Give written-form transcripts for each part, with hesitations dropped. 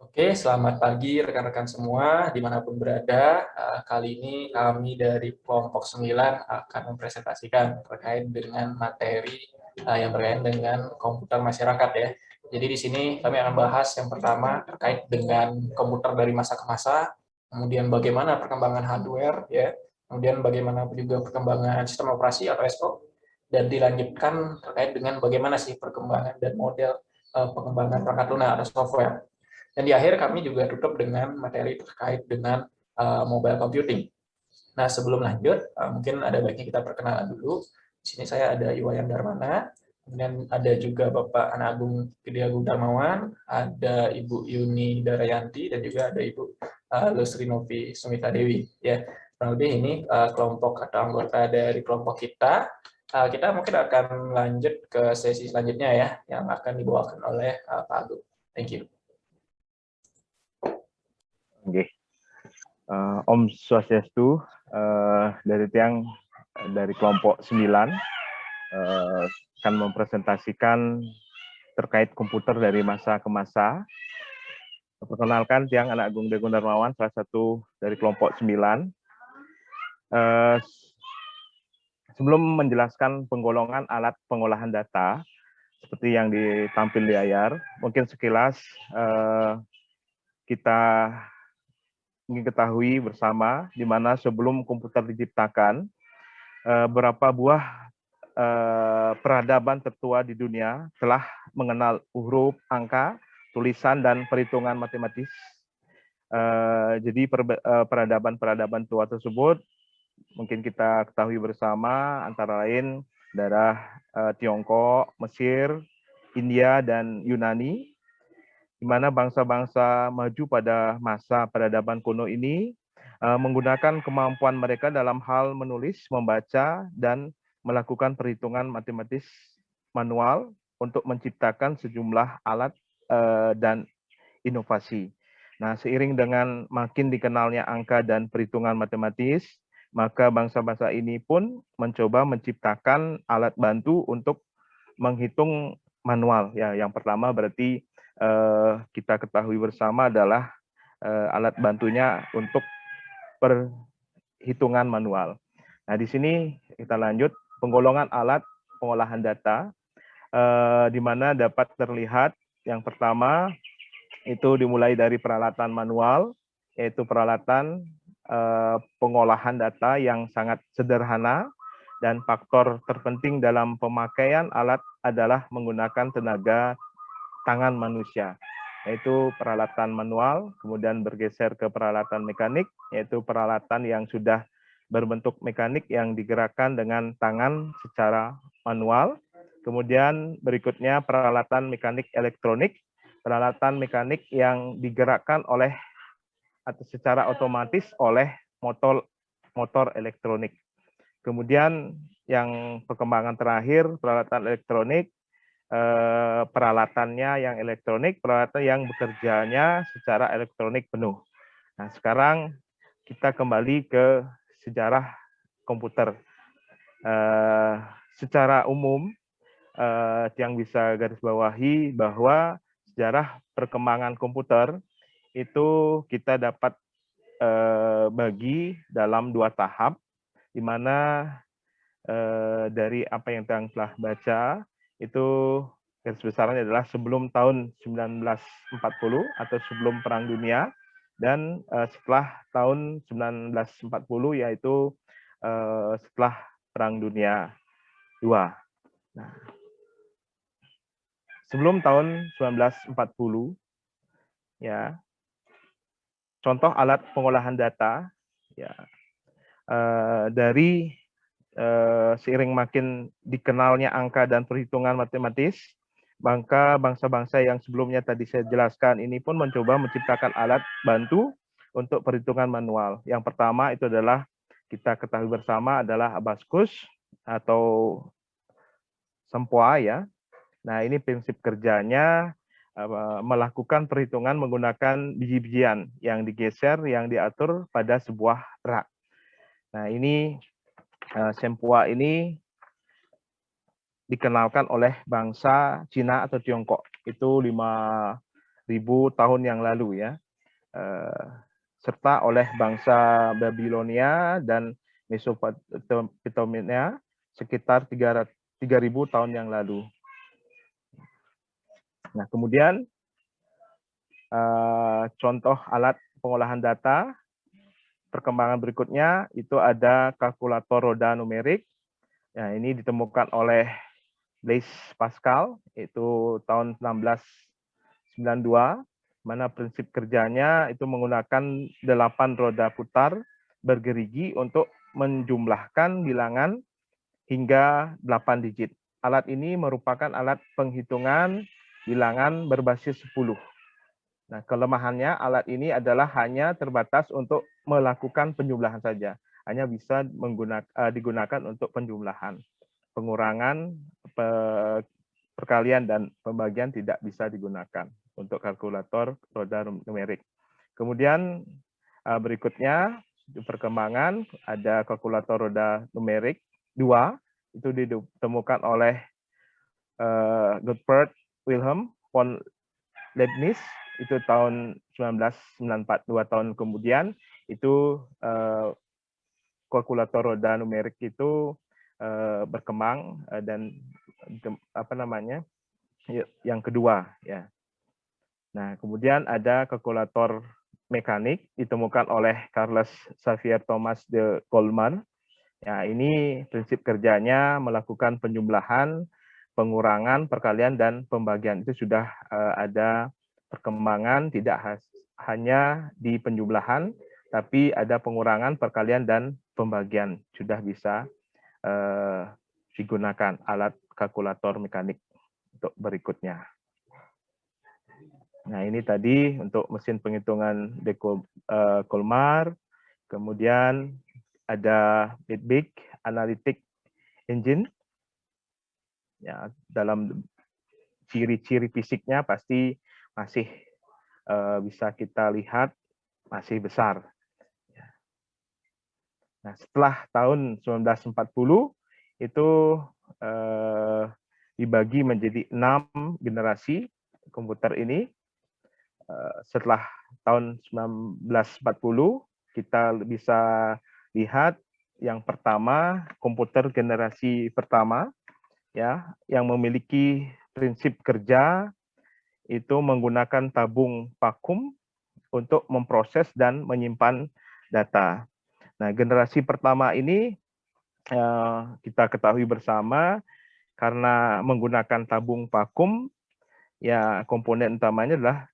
Oke, selamat pagi rekan-rekan semua dimanapun berada. Kali ini kami dari kelompok 9 akan mempresentasikan terkait dengan materi yang berkaitan dengan komputer masyarakat ya. Jadi di sini kami akan bahas yang pertama terkait dengan komputer dari masa ke masa, kemudian bagaimana perkembangan hardware ya, kemudian bagaimana juga perkembangan sistem operasi atau SO, dan dilanjutkan terkait dengan bagaimana sih perkembangan dan model pengembangan perangkat lunak atau software. Dan di akhir kami juga tutup dengan materi terkait dengan mobile computing. Nah, sebelum lanjut, mungkin ada baiknya kita perkenalan dulu. Di sini saya ada Iwayan Darmana, kemudian ada juga Bapak Ana Agung Gede Agung Darmawan, ada Ibu Yuni Darayanti, dan juga ada Ibu Lusri Novi Sumita Dewi. Ya, kurang lebih ini kelompok atau anggota dari kelompok kita. Kita mungkin akan lanjut ke sesi selanjutnya ya, yang akan dibawakan oleh Pak Agung. Thank you. Oke. Om Swastiastu, dari tiang dari kelompok 9 akan mempresentasikan terkait komputer dari masa ke masa. Perkenalkan, tiang Anak Agung Degung Darmawan, salah satu dari kelompok 9. Sebelum menjelaskan penggolongan alat pengolahan data, seperti yang ditampil di layar, mungkin sekilas kita ingin ketahui bersama, di mana sebelum komputer diciptakan, berapa buah peradaban tertua di dunia telah mengenal huruf, angka, tulisan, dan perhitungan matematis. Jadi peradaban-peradaban tua tersebut mungkin kita ketahui bersama, antara lain daerah Tiongkok, Mesir, India, dan Yunani, di mana bangsa-bangsa maju pada masa peradaban kuno ini menggunakan kemampuan mereka dalam hal menulis, membaca, dan melakukan perhitungan matematis manual untuk menciptakan sejumlah alat dan inovasi. Nah, seiring dengan makin dikenalnya angka dan perhitungan matematis, maka bangsa-bangsa ini pun mencoba menciptakan alat bantu untuk menghitung manual. Ya, yang pertama berarti kita ketahui bersama adalah alat bantunya untuk perhitungan manual. Nah, di sini kita lanjut penggolongan alat pengolahan data, di mana dapat terlihat yang pertama itu dimulai dari peralatan manual, yaitu peralatan pengolahan data yang sangat sederhana, dan faktor terpenting dalam pemakaian alat adalah menggunakan tenaga tangan manusia, yaitu peralatan manual, kemudian bergeser ke peralatan mekanik, yaitu peralatan yang sudah berbentuk mekanik yang digerakkan dengan tangan secara manual. Kemudian berikutnya peralatan mekanik elektronik, peralatan mekanik yang digerakkan oleh atau secara otomatis oleh motor elektronik. Kemudian yang perkembangan terakhir, peralatan elektronik, peralatannya yang elektronik, peralatan yang bekerjanya secara elektronik penuh. Nah, sekarang kita kembali ke sejarah komputer. Secara umum, yang bisa garis bawahi bahwa sejarah perkembangan komputer itu kita dapat bagi dalam 2 tahap, di mana dari apa yang telah baca itu garis besarnya adalah sebelum tahun 1940 atau sebelum Perang Dunia, dan setelah tahun 1940 yaitu setelah Perang Dunia II. Nah, sebelum tahun 1940 ya, contoh alat pengolahan data ya, dari seiring makin dikenalnya angka dan perhitungan matematis, maka bangsa-bangsa yang sebelumnya tadi saya jelaskan ini pun mencoba menciptakan alat bantu untuk perhitungan manual. Yang pertama itu adalah kita ketahui bersama adalah abaskus atau sempoa ya. Nah, ini prinsip kerjanya melakukan perhitungan menggunakan biji-bijian yang digeser, yang diatur pada sebuah rak. Nah, ini sempoa ini dikenalkan oleh bangsa Cina atau Tiongkok. Itu 5 tahun yang lalu ya, serta oleh bangsa Babilonia dan Mesopotamia sekitar 3.000 tahun yang lalu. Nah, kemudian contoh alat pengolahan data, perkembangan berikutnya itu ada kalkulator roda numerik. Ya, ini ditemukan oleh Blaise Pascal, itu tahun 1692, mana prinsip kerjanya itu menggunakan 8 roda putar bergerigi untuk menjumlahkan bilangan hingga 8 digit. Alat ini merupakan alat penghitungan bilangan berbasis 10. Nah, kelemahannya alat ini adalah hanya terbatas untuk melakukan penjumlahan saja. Hanya bisa digunakan untuk penjumlahan. Pengurangan, perkalian, dan pembagian tidak bisa digunakan untuk kalkulator roda numerik. Kemudian berikutnya perkembangan ada kalkulator roda numerik 2, itu ditemukan oleh Gottfried Wilhelm von Leibniz, itu tahun 1994, 2 tahun kemudian itu kalkulator roda numerik itu berkembang dan yang kedua ya. Nah, kemudian ada kalkulator mekanik ditemukan oleh Carles Xavier Thomas de Colmar. Ya, ini prinsip kerjanya melakukan penjumlahan, pengurangan, perkalian, dan pembagian. Itu sudah ada perkembangan tidak hanya di penjumlahan, tapi ada pengurangan, perkalian, dan pembagian. Sudah bisa digunakan alat kalkulator mekanik untuk berikutnya. Nah, ini tadi untuk mesin penghitungan de Colmar. Kemudian ada Bitbig Analytic Engine. Ya, dalam ciri-ciri fisiknya pasti masih bisa kita lihat masih besar. Nah, setelah tahun 1940 itu dibagi menjadi 6 generasi komputer ini. Setelah tahun 1940 kita bisa lihat yang pertama, komputer generasi pertama ya, yang memiliki prinsip kerja itu menggunakan tabung vakum untuk memproses dan menyimpan data. Nah, generasi pertama ini kita ketahui bersama karena menggunakan tabung vakum, ya komponen utamanya adalah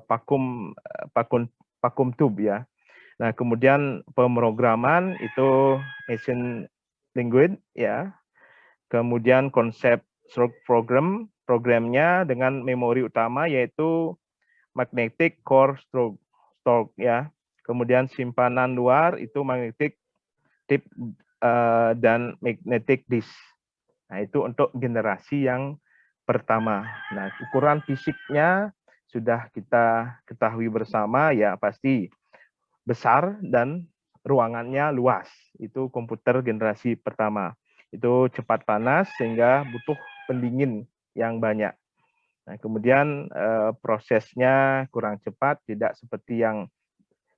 vakum tube ya. Nah, kemudian pemrograman itu machine language ya. Kemudian konsep stroke programnya dengan memori utama yaitu magnetic core stroke ya. Kemudian simpanan luar itu magnetic tape dan magnetic disk. Nah, itu untuk generasi yang pertama. Nah, ukuran fisiknya sudah kita ketahui bersama ya, pasti besar dan ruangannya luas. Itu komputer generasi pertama. Itu cepat panas sehingga butuh pendingin yang banyak. Nah, kemudian prosesnya kurang cepat, tidak seperti yang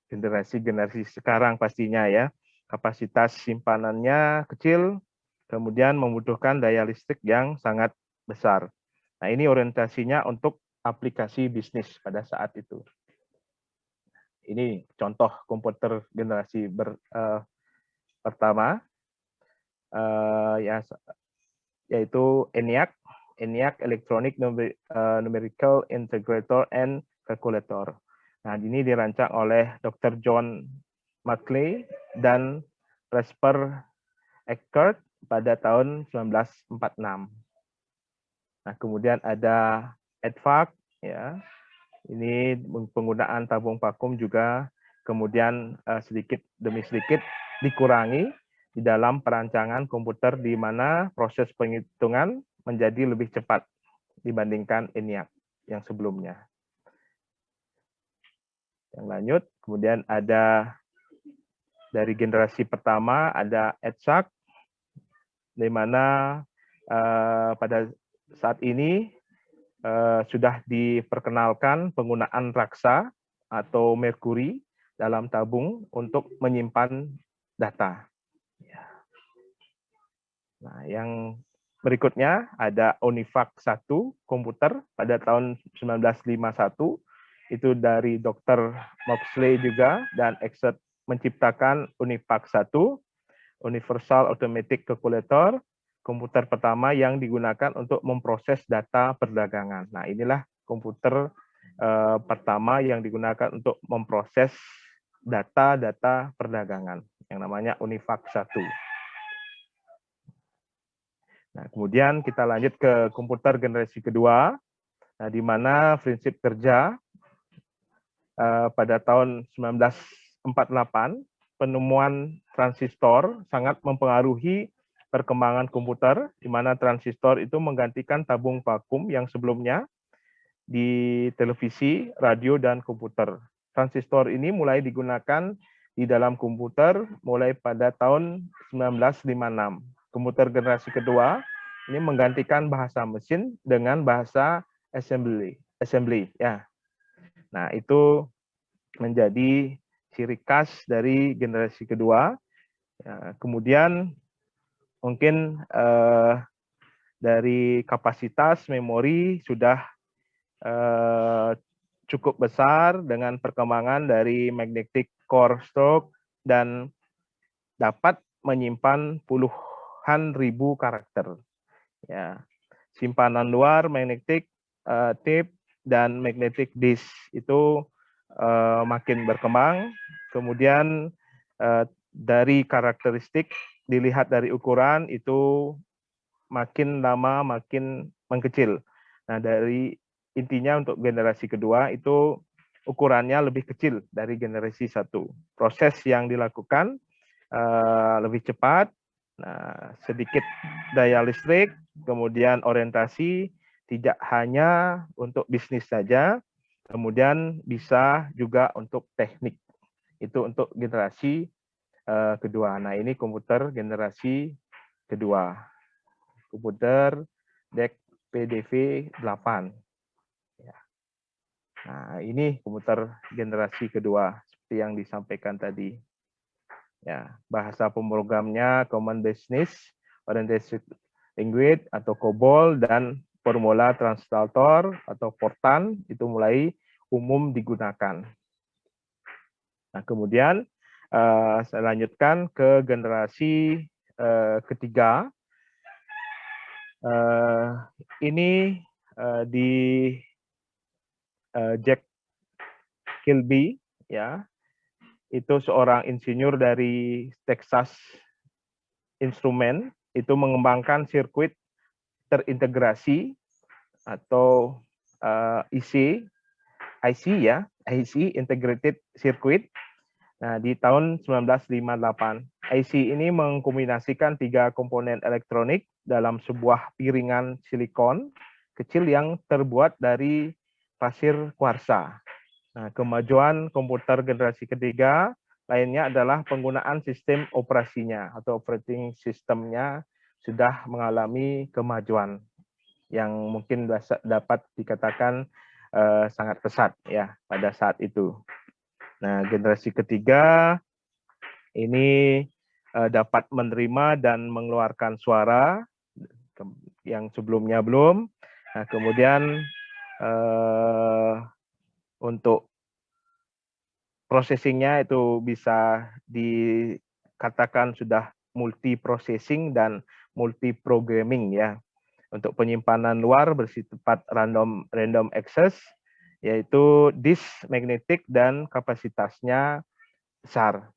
generasi sekarang pastinya ya. Kapasitas simpanannya kecil, kemudian membutuhkan daya listrik yang sangat besar. Nah, ini orientasinya untuk aplikasi bisnis pada saat itu. Ini contoh komputer generasi pertama, yaitu ENIAC Electronic Numerical Integrator and Calculator. Nah, ini dirancang oleh Dr. John Maclay dan Presper Eckert pada tahun 1946. Nah, kemudian ada EDVAC ya. Ini penggunaan tabung vakum juga kemudian sedikit demi sedikit dikurangi di dalam perancangan komputer di mana proses penghitungan menjadi lebih cepat dibandingkan ENIAC yang sebelumnya. Yang lanjut, kemudian ada dari generasi pertama ada EDSAC, di mana pada saat ini sudah diperkenalkan penggunaan raksa atau merkuri dalam tabung untuk menyimpan data. Nah, yang berikutnya ada Univac 1 komputer pada tahun 1951. Itu dari Dr. Moxley juga, dan Exert menciptakan Univac 1, Universal Automatic Calculator, komputer pertama yang digunakan untuk memproses data perdagangan. Nah, inilah komputer pertama yang digunakan untuk memproses data-data perdagangan, yang namanya Univac 1. Nah, kemudian kita lanjut ke komputer generasi kedua, nah, di mana prinsip kerja pada tahun 1948, penemuan transistor sangat mempengaruhi perkembangan komputer, di mana transistor itu menggantikan tabung vakum yang sebelumnya di televisi, radio, dan komputer. Transistor ini mulai digunakan di dalam komputer mulai pada tahun 1956. Komputer generasi kedua ini menggantikan bahasa mesin dengan bahasa assembly ya. Nah, itu menjadi ciri khas dari generasi kedua. Ya, kemudian mungkin dari kapasitas memori sudah cukup besar dengan perkembangan dari magnetic core stroke dan dapat menyimpan puluhan ribu karakter. Ya, simpanan luar magnetic tape dan magnetic disk itu makin berkembang. Kemudian dari karakteristik dilihat dari ukuran itu makin lama makin mengkecil. Nah, dari intinya untuk generasi kedua itu ukurannya lebih kecil dari generasi satu. Proses yang dilakukan lebih cepat, nah, sedikit daya listrik, kemudian orientasi tidak hanya untuk bisnis saja, kemudian bisa juga untuk teknik. Itu untuk generasi kedua. Nah, ini komputer generasi kedua. Komputer DEC PDV 8. Ya. Nah, ini komputer generasi kedua seperti yang disampaikan tadi. Ya, bahasa pemrogamnya Common Business Oriented Language atau COBOL, dan formula translator atau Fortran itu mulai umum digunakan. Nah, kemudian saya lanjutkan ke generasi ketiga. Ini di Jack Kilby, ya, itu seorang insinyur dari Texas Instrument, itu mengembangkan sirkuit terintegrasi atau IC ya, IC Integrated Circuit. Nah, di tahun 1958, IC ini mengkombinasikan 3 komponen elektronik dalam sebuah piringan silikon kecil yang terbuat dari pasir kuarsa. Nah, kemajuan komputer generasi ketiga lainnya adalah penggunaan sistem operasinya atau operating systemnya sudah mengalami kemajuan yang mungkin dapat dikatakan sangat pesat ya pada saat itu. Nah, generasi ketiga ini dapat menerima dan mengeluarkan suara yang sebelumnya belum. Nah, kemudian untuk processingnya itu bisa dikatakan sudah multi processing dan multi programming ya. Untuk penyimpanan luar bersifat random access, yaitu disk magnetik dan kapasitasnya besar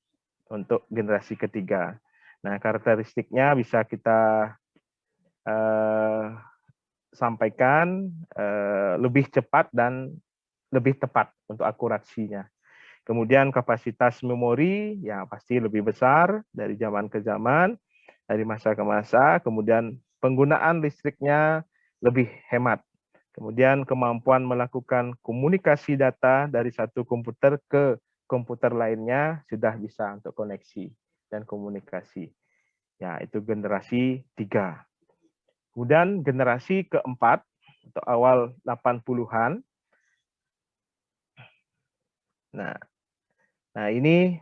untuk generasi ketiga. Nah, karakteristiknya bisa kita sampaikan lebih cepat dan lebih tepat untuk akurasinya. Kemudian kapasitas memori ya pasti lebih besar dari zaman ke zaman, dari masa ke masa. Kemudian penggunaan listriknya lebih hemat. Kemudian kemampuan melakukan komunikasi data dari satu komputer ke komputer lainnya sudah bisa untuk koneksi dan komunikasi. Ya, itu generasi 3. Kemudian generasi keempat, atau awal 80-an. Nah, ini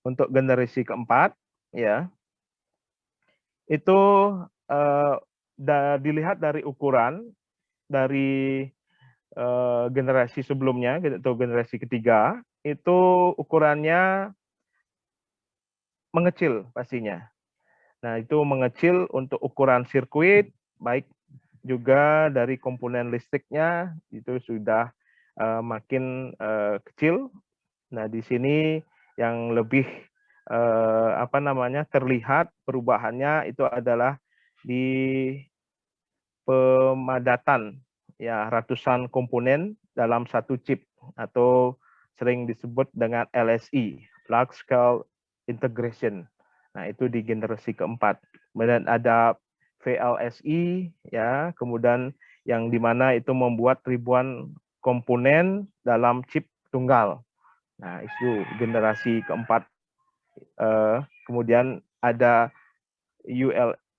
untuk generasi keempat, ya, itu dilihat dari ukuran dari generasi sebelumnya atau generasi ketiga, itu ukurannya mengecil pastinya. Nah, itu mengecil untuk ukuran sirkuit, baik juga dari komponen listriknya itu sudah makin kecil. Nah, di sini yang lebih terlihat perubahannya itu adalah di pemadatan, ya, ratusan komponen dalam satu chip atau sering disebut dengan LSI, large scale integration. Nah, itu di generasi keempat. Kemudian ada VLSI, ya, kemudian yang dimana itu membuat ribuan komponen dalam chip tunggal. Nah, itu generasi keempat. Kemudian ada ULSI-nya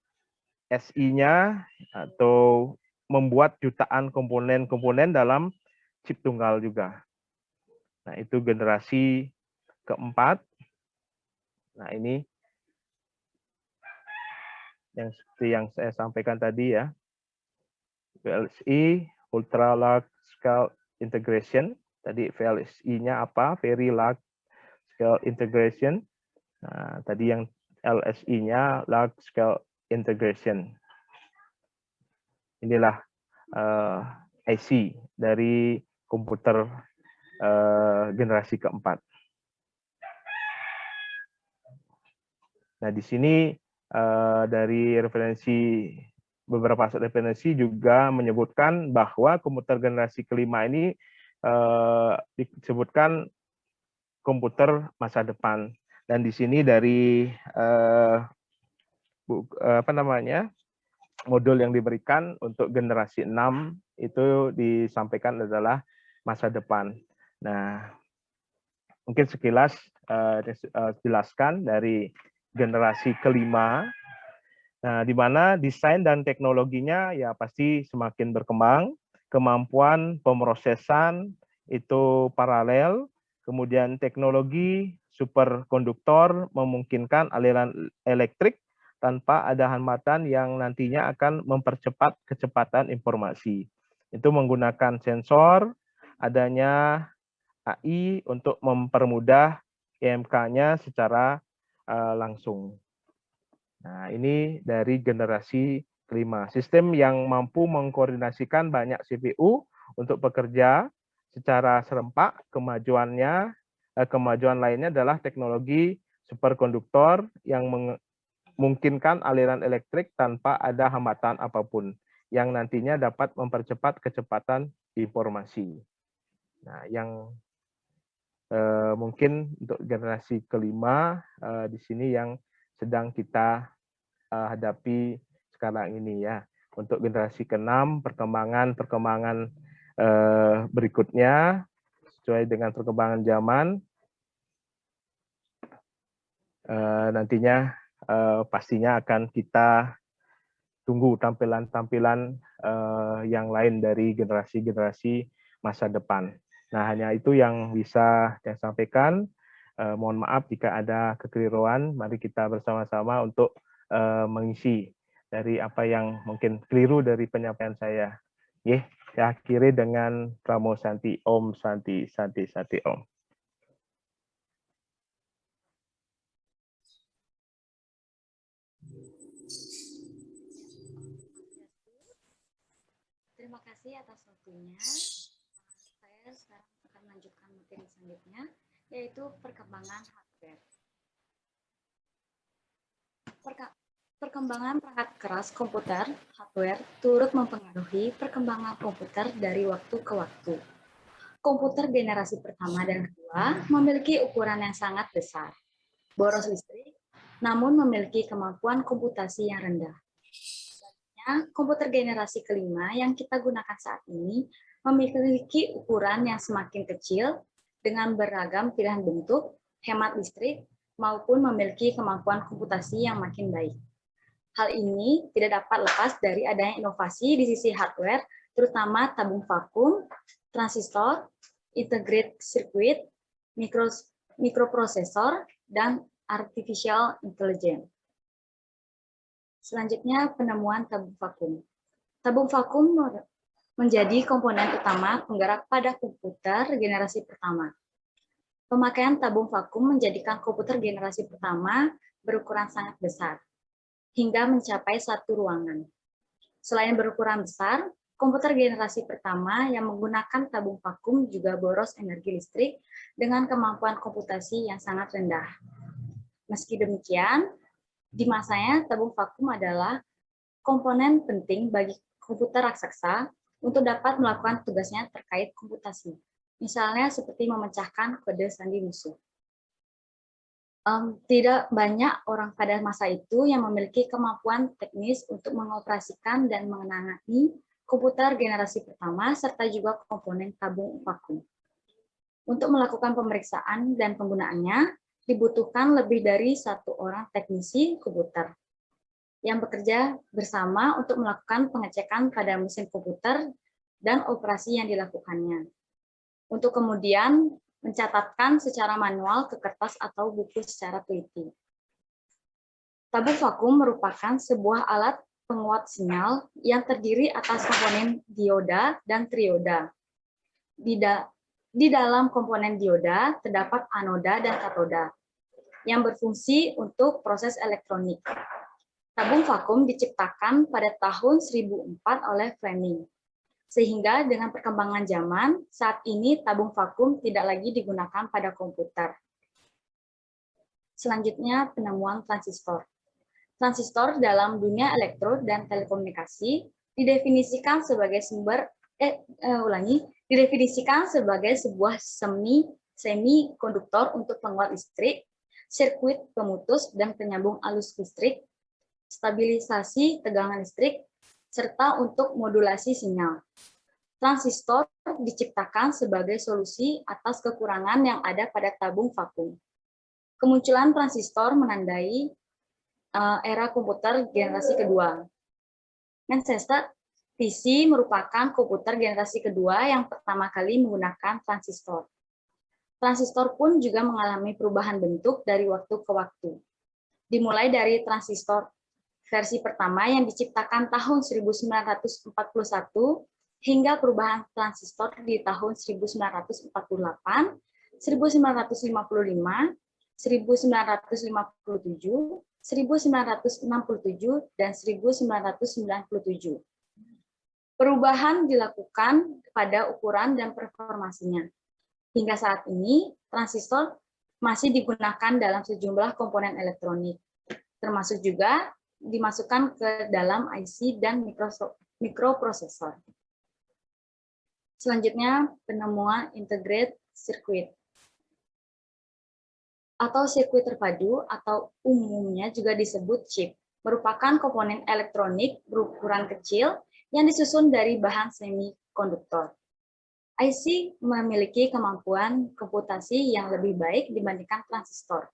atau membuat jutaan komponen-komponen dalam chip tunggal juga. Nah, itu generasi keempat. Nah, ini yang seperti yang saya sampaikan tadi, ya. VLSI, Ultra Large Scale Integration. Tadi VLSI-nya apa? Very Large Scale Integration. Nah, tadi yang LSI-nya Large Scale Integration. Inilah IC dari komputer generasi keempat. Nah, di sini dari beberapa referensi juga menyebutkan bahwa komputer generasi kelima ini disebutkan komputer masa depan. Dan di sini dari modul yang diberikan untuk generasi 6 itu disampaikan adalah masa depan. Nah, mungkin sekilas jelaskan dari generasi kelima, nah, di mana desain dan teknologinya ya pasti semakin berkembang, kemampuan pemrosesan itu paralel, kemudian teknologi superkonduktor memungkinkan aliran elektrik tanpa ada hambatan yang nantinya akan mempercepat kecepatan informasi. Itu menggunakan sensor, adanya AI untuk mempermudah EMK-nya secara langsung. Nah, ini dari generasi kelima. Sistem yang mampu mengkoordinasikan banyak CPU untuk bekerja secara serempak. Kemajuan lainnya adalah teknologi superkonduktor yang memungkinkan aliran elektrik tanpa ada hambatan apapun, yang nantinya dapat mempercepat kecepatan informasi. Nah, yang mungkin untuk generasi kelima di sini yang sedang kita hadapi sekarang ini, ya. Untuk generasi keenam, perkembangan berikutnya sesuai dengan perkembangan zaman, nantinya pastinya akan kita tunggu tampilan-tampilan yang lain dari generasi-generasi masa depan. Nah, hanya itu yang bisa saya sampaikan. Mohon maaf jika ada kekeliruan. Mari kita bersama-sama untuk mengisi dari apa yang mungkin keliru dari penyampaian saya. Saya akhiri dengan Pramo Santi Om Santi Santi Santi Om. Terima kasih atas waktunya. Saya sekarang akan melanjutkan materi selanjutnya, yaitu perkembangan hardware. Perkembangan perangkat keras komputer, hardware, turut mempengaruhi perkembangan komputer dari waktu ke waktu. Komputer generasi pertama dan kedua memiliki ukuran yang sangat besar, boros listrik, namun memiliki kemampuan komputasi yang rendah. Komputer generasi kelima yang kita gunakan saat ini memiliki ukuran yang semakin kecil dengan beragam pilihan bentuk, hemat listrik, maupun memiliki kemampuan komputasi yang makin baik. Hal ini tidak dapat lepas dari adanya inovasi di sisi hardware, terutama tabung vakum, transistor, integrated circuit, mikroprosesor, dan artificial intelligence. Selanjutnya, penemuan tabung vakum. Tabung vakum menjadi komponen utama penggerak pada komputer generasi pertama. Pemakaian tabung vakum menjadikan komputer generasi pertama berukuran sangat besar, hingga mencapai satu ruangan. Selain berukuran besar, komputer generasi pertama yang menggunakan tabung vakum juga boros energi listrik dengan kemampuan komputasi yang sangat rendah. Meski demikian, di masanya tabung vakum adalah komponen penting bagi komputer raksasa untuk dapat melakukan tugasnya terkait komputasi. Misalnya seperti memecahkan kode sandi musuh. Tidak banyak orang pada masa itu yang memiliki kemampuan teknis untuk mengoperasikan dan menangani komputer generasi pertama serta juga komponen tabung vakum. Untuk melakukan pemeriksaan dan penggunaannya, dibutuhkan lebih dari satu orang teknisi komputer yang bekerja bersama untuk melakukan pengecekan pada mesin komputer dan operasi yang dilakukannya. Untuk kemudian mencatatkan secara manual ke kertas atau buku secara teliti. Tabung vakum merupakan sebuah alat penguat sinyal yang terdiri atas komponen dioda dan trioda. Di dalam komponen dioda terdapat anoda dan katoda yang berfungsi untuk proses elektronik. Tabung vakum diciptakan pada tahun 1004 oleh Fleming. Sehingga dengan perkembangan zaman, saat ini tabung vakum tidak lagi digunakan pada komputer. Selanjutnya, penemuan transistor. Transistor dalam dunia elektro dan telekomunikasi didefinisikan sebagai didefinisikan sebagai sebuah semikonduktor untuk penguat listrik, sirkuit pemutus dan penyambung arus listrik, stabilisasi tegangan listrik, serta untuk modulasi sinyal. Transistor diciptakan sebagai solusi atas kekurangan yang ada pada tabung vakum. Kemunculan transistor menandai era komputer generasi kedua. Manchester PC merupakan komputer generasi kedua yang pertama kali menggunakan transistor. Transistor pun juga mengalami perubahan bentuk dari waktu ke waktu. Dimulai dari transistor versi pertama yang diciptakan tahun 1941 hingga perubahan transistor di tahun 1948, 1955, 1957, 1967, dan 1997. Perubahan dilakukan pada ukuran dan performasinya. Hingga saat ini, transistor masih digunakan dalam sejumlah komponen elektronik, termasuk juga dimasukkan ke dalam IC dan mikroprosesor. Selanjutnya, penemuan integrated circuit atau sirkuit terpadu atau umumnya juga disebut chip, merupakan komponen elektronik berukuran kecil yang disusun dari bahan semikonduktor. IC memiliki kemampuan komputasi yang lebih baik dibandingkan transistor.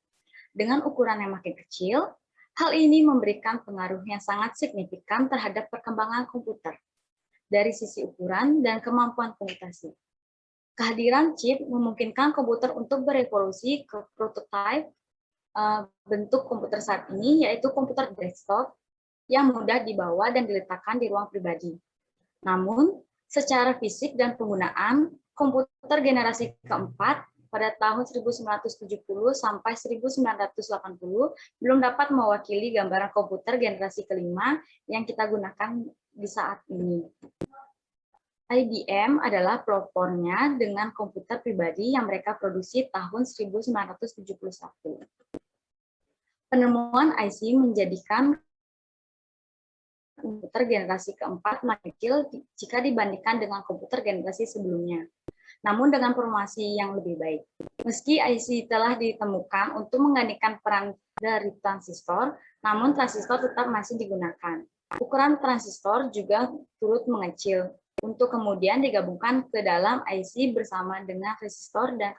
Dengan ukuran yang makin kecil, hal ini memberikan pengaruh yang sangat signifikan terhadap perkembangan komputer dari sisi ukuran dan kemampuan komputasi. Kehadiran chip memungkinkan komputer untuk berevolusi ke prototipe bentuk komputer saat ini, yaitu komputer desktop yang mudah dibawa dan diletakkan di ruang pribadi. Namun, secara fisik dan penggunaan, komputer generasi keempat pada tahun 1970 sampai 1980 belum dapat mewakili gambaran komputer generasi kelima yang kita gunakan di saat ini. IBM adalah pelopornya dengan komputer pribadi yang mereka produksi tahun 1971. Penemuan IC menjadikan komputer generasi keempat makin kecil jika dibandingkan dengan komputer generasi sebelumnya, namun dengan formasi yang lebih baik. Meski IC telah ditemukan untuk menggantikan peran dari transistor, namun transistor tetap masih digunakan. Ukuran transistor juga turut mengecil, untuk kemudian digabungkan ke dalam IC bersama dengan resistor dan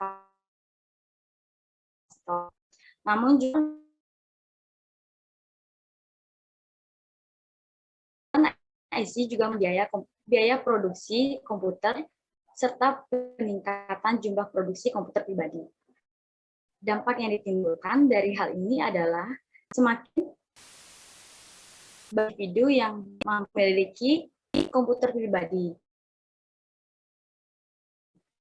kapasitor. Namun juga IC juga biaya produksi komputer serta peningkatan jumlah produksi komputer pribadi. Dampak yang ditimbulkan dari hal ini adalah semakin individu yang memiliki komputer pribadi.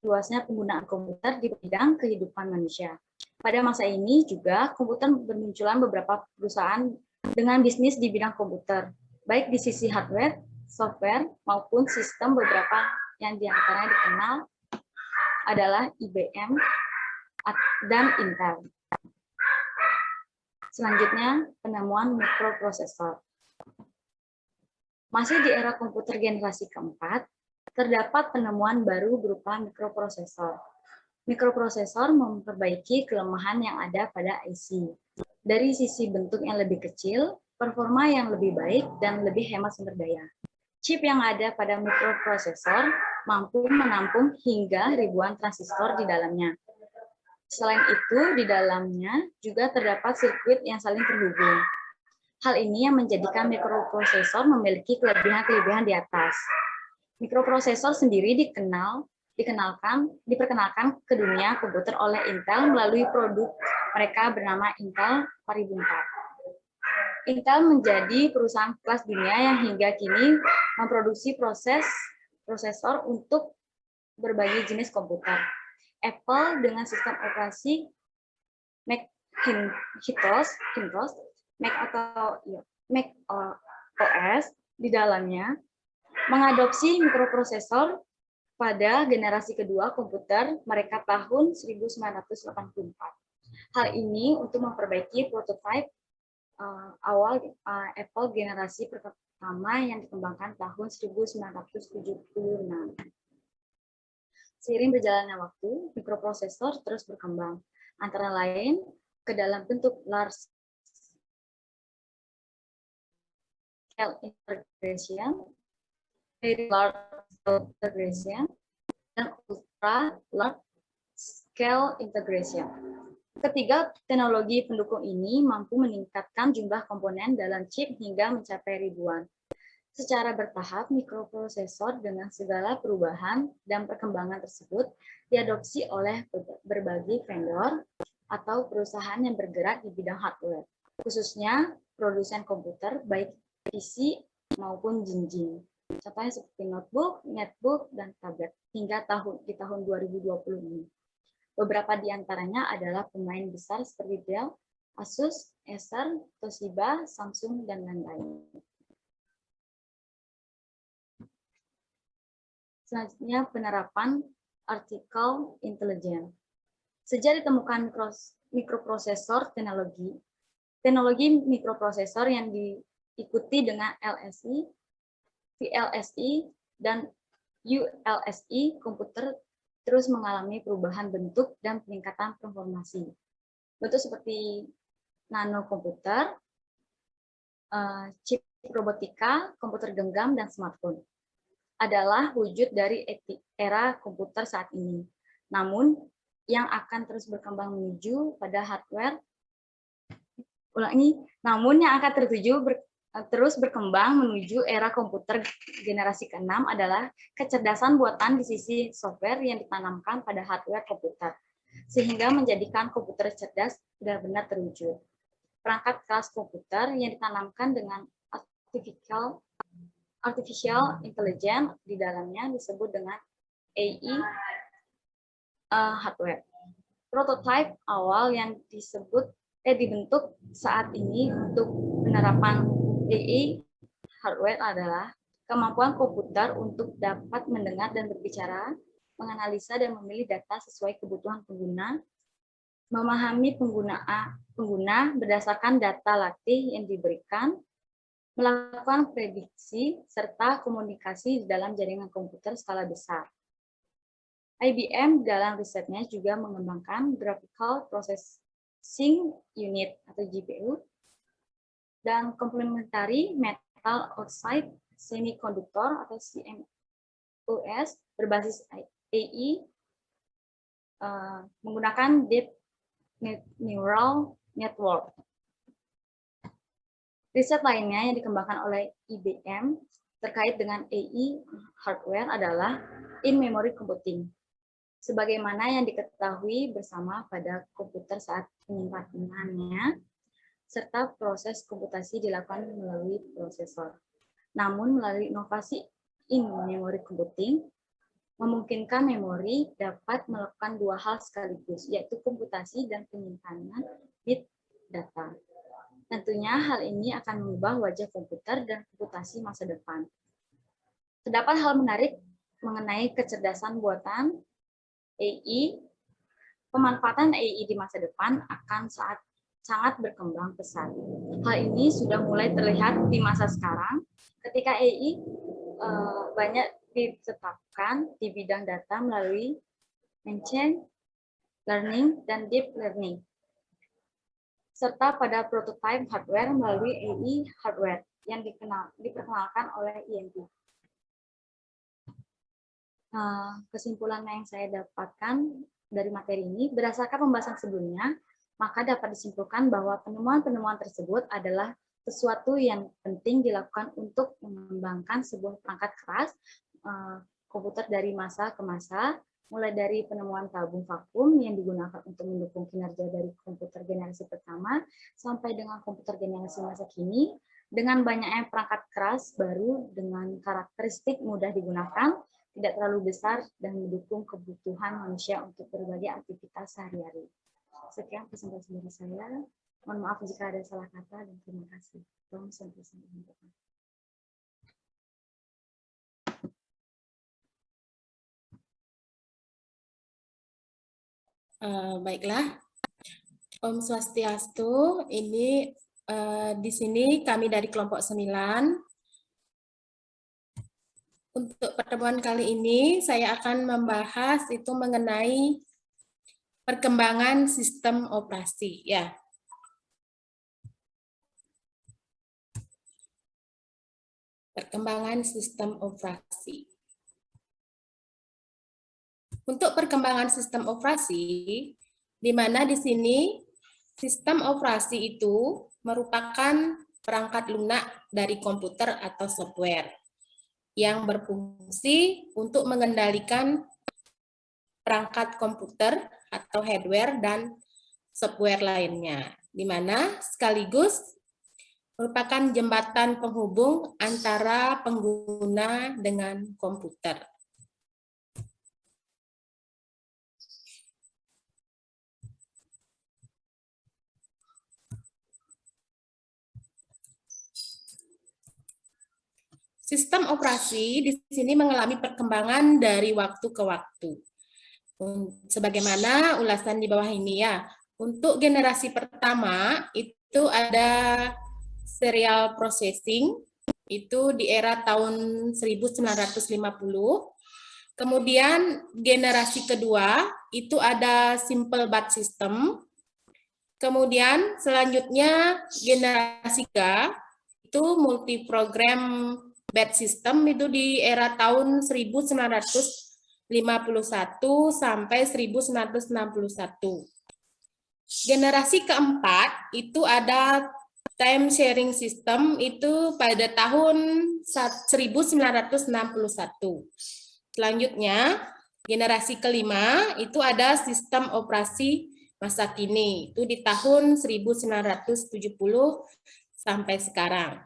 Luasnya penggunaan komputer di bidang kehidupan manusia. Pada masa ini juga komputer bermunculan beberapa perusahaan dengan bisnis di bidang komputer, baik di sisi hardware, software, maupun sistem. Beberapa yang diantaranya dikenal adalah IBM dan Intel. Selanjutnya, penemuan mikroprosesor. Masih di era komputer generasi keempat, terdapat penemuan baru berupa mikroprosesor. Mikroprosesor memperbaiki kelemahan yang ada pada IC. Dari sisi bentuk yang lebih kecil, performa yang lebih baik, dan lebih hemat sumber daya. Chip yang ada pada mikroprosesor mampu menampung hingga ribuan transistor di dalamnya. Selain itu, di dalamnya juga terdapat sirkuit yang saling terhubung. Hal ini yang menjadikan mikroprosesor memiliki kelebihan-kelebihan di atas. Mikroprosesor sendiri diperkenalkan ke dunia komputer oleh Intel melalui produk mereka bernama Intel 4004. Intel menjadi perusahaan kelas dunia yang hingga kini memproduksi prosesor untuk berbagai jenis komputer. Apple dengan sistem operasi Macintosh, Mac OS di dalamnya mengadopsi mikroprosesor pada generasi kedua komputer mereka tahun 1984. Hal ini untuk memperbaiki prototipe awal Apple generasi pertama yang dikembangkan tahun 1976. Seiring berjalannya waktu, mikroprosesor terus berkembang, antara lain ke dalam bentuk large scale integration, very large scale integration, dan ultra large scale integration. Ketiga, teknologi pendukung ini mampu meningkatkan jumlah komponen dalam chip hingga mencapai ribuan. Secara bertahap, mikroprosesor dengan segala perubahan dan perkembangan tersebut diadopsi oleh berbagai vendor atau perusahaan yang bergerak di bidang hardware, khususnya produsen komputer baik PC maupun jinjing. Contohnya seperti notebook, netbook, dan tablet hingga di tahun 2020 ini. Beberapa di antaranya adalah pemain besar seperti Dell, Asus, Acer, Toshiba, Samsung, dan lain-lain. Selanjutnya, penerapan artificial intelligence. Sejak ditemukan mikroprosesor teknologi mikroprosesor yang diikuti dengan LSI, VLSI, dan ULSI, komputer terus mengalami perubahan bentuk dan peningkatan performasi. Bentuk seperti nanokomputer, chip robotika, komputer genggam, dan smartphone adalah wujud dari era komputer saat ini. Namun, yang akan terus berkembang menuju pada hardware, terus berkembang menuju era komputer generasi ke-6 adalah kecerdasan buatan di sisi software yang ditanamkan pada hardware komputer, sehingga menjadikan komputer cerdas benar-benar terwujud. Perangkat kelas komputer yang ditanamkan dengan artificial intelligence di dalamnya disebut dengan AI hardware. Prototipe awal yang dibentuk saat ini untuk penerapan AI hardware adalah kemampuan komputer untuk dapat mendengar dan berbicara, menganalisa dan memilih data sesuai kebutuhan pengguna, memahami pengguna berdasarkan data latih yang diberikan, melakukan prediksi, serta komunikasi di dalam jaringan komputer skala besar. IBM dalam risetnya juga mengembangkan Graphical Processing Unit atau GPU, dan Complementary Metal Oxide Semiconductor atau CMOS berbasis AI menggunakan Deep Neural network. Riset lainnya yang dikembangkan oleh IBM terkait dengan AI hardware adalah in-memory computing. Sebagaimana yang diketahui bersama pada komputer saat penyimpanannya, serta proses komputasi dilakukan melalui prosesor. Namun melalui inovasi in-memory computing, memungkinkan memori dapat melakukan dua hal sekaligus, yaitu komputasi dan penyimpanan bit data. Tentunya hal ini akan mengubah wajah komputer dan komputasi masa depan. Terdapat hal menarik mengenai kecerdasan buatan AI. Pemanfaatan AI di masa depan akan sangat berkembang pesat. Hal ini sudah mulai terlihat di masa sekarang ketika AI banyak ditetapkan di bidang data melalui machine learning dan deep learning, serta pada prototype hardware melalui AI hardware yang diperkenalkan oleh IMT. Kesimpulan yang saya dapatkan dari materi ini, berdasarkan pembahasan sebelumnya, maka dapat disimpulkan bahwa penemuan-penemuan tersebut adalah sesuatu yang penting dilakukan untuk mengembangkan sebuah perangkat keras komputer dari masa ke masa, mulai dari penemuan tabung vakum yang digunakan untuk mendukung kinerja dari komputer generasi pertama sampai dengan komputer generasi masa kini, dengan banyaknya perangkat keras baru dengan karakteristik mudah digunakan, tidak terlalu besar, dan mendukung kebutuhan manusia untuk berbagai aktivitas sehari-hari. Sekian presentasi dari saya. Mohon maaf jika ada salah kata, dan terima kasih. Baiklah, Om Swastiastu. Ini di sini kami dari kelompok 9. Untuk pertemuan kali ini saya akan membahas itu mengenai perkembangan sistem operasi, ya. Perkembangan sistem operasi. Untuk perkembangan sistem operasi, di mana di sini sistem operasi itu merupakan perangkat lunak dari komputer atau software yang berfungsi untuk mengendalikan perangkat komputer atau hardware dan software lainnya, di mana sekaligus merupakan jembatan penghubung antara pengguna dengan komputer. Sistem operasi di sini mengalami perkembangan dari waktu ke waktu. Sebagaimana ulasan di bawah ini, ya. Untuk generasi pertama itu ada serial processing, itu di era tahun 1950. Kemudian generasi kedua itu ada simple bat system. Kemudian selanjutnya generasi ketiga itu multi program batch system, itu di era tahun 1951 sampai 1961. Generasi keempat itu ada time sharing system, itu pada tahun 1961. Selanjutnya, generasi kelima itu ada sistem operasi masa kini, itu di tahun 1970 sampai sekarang.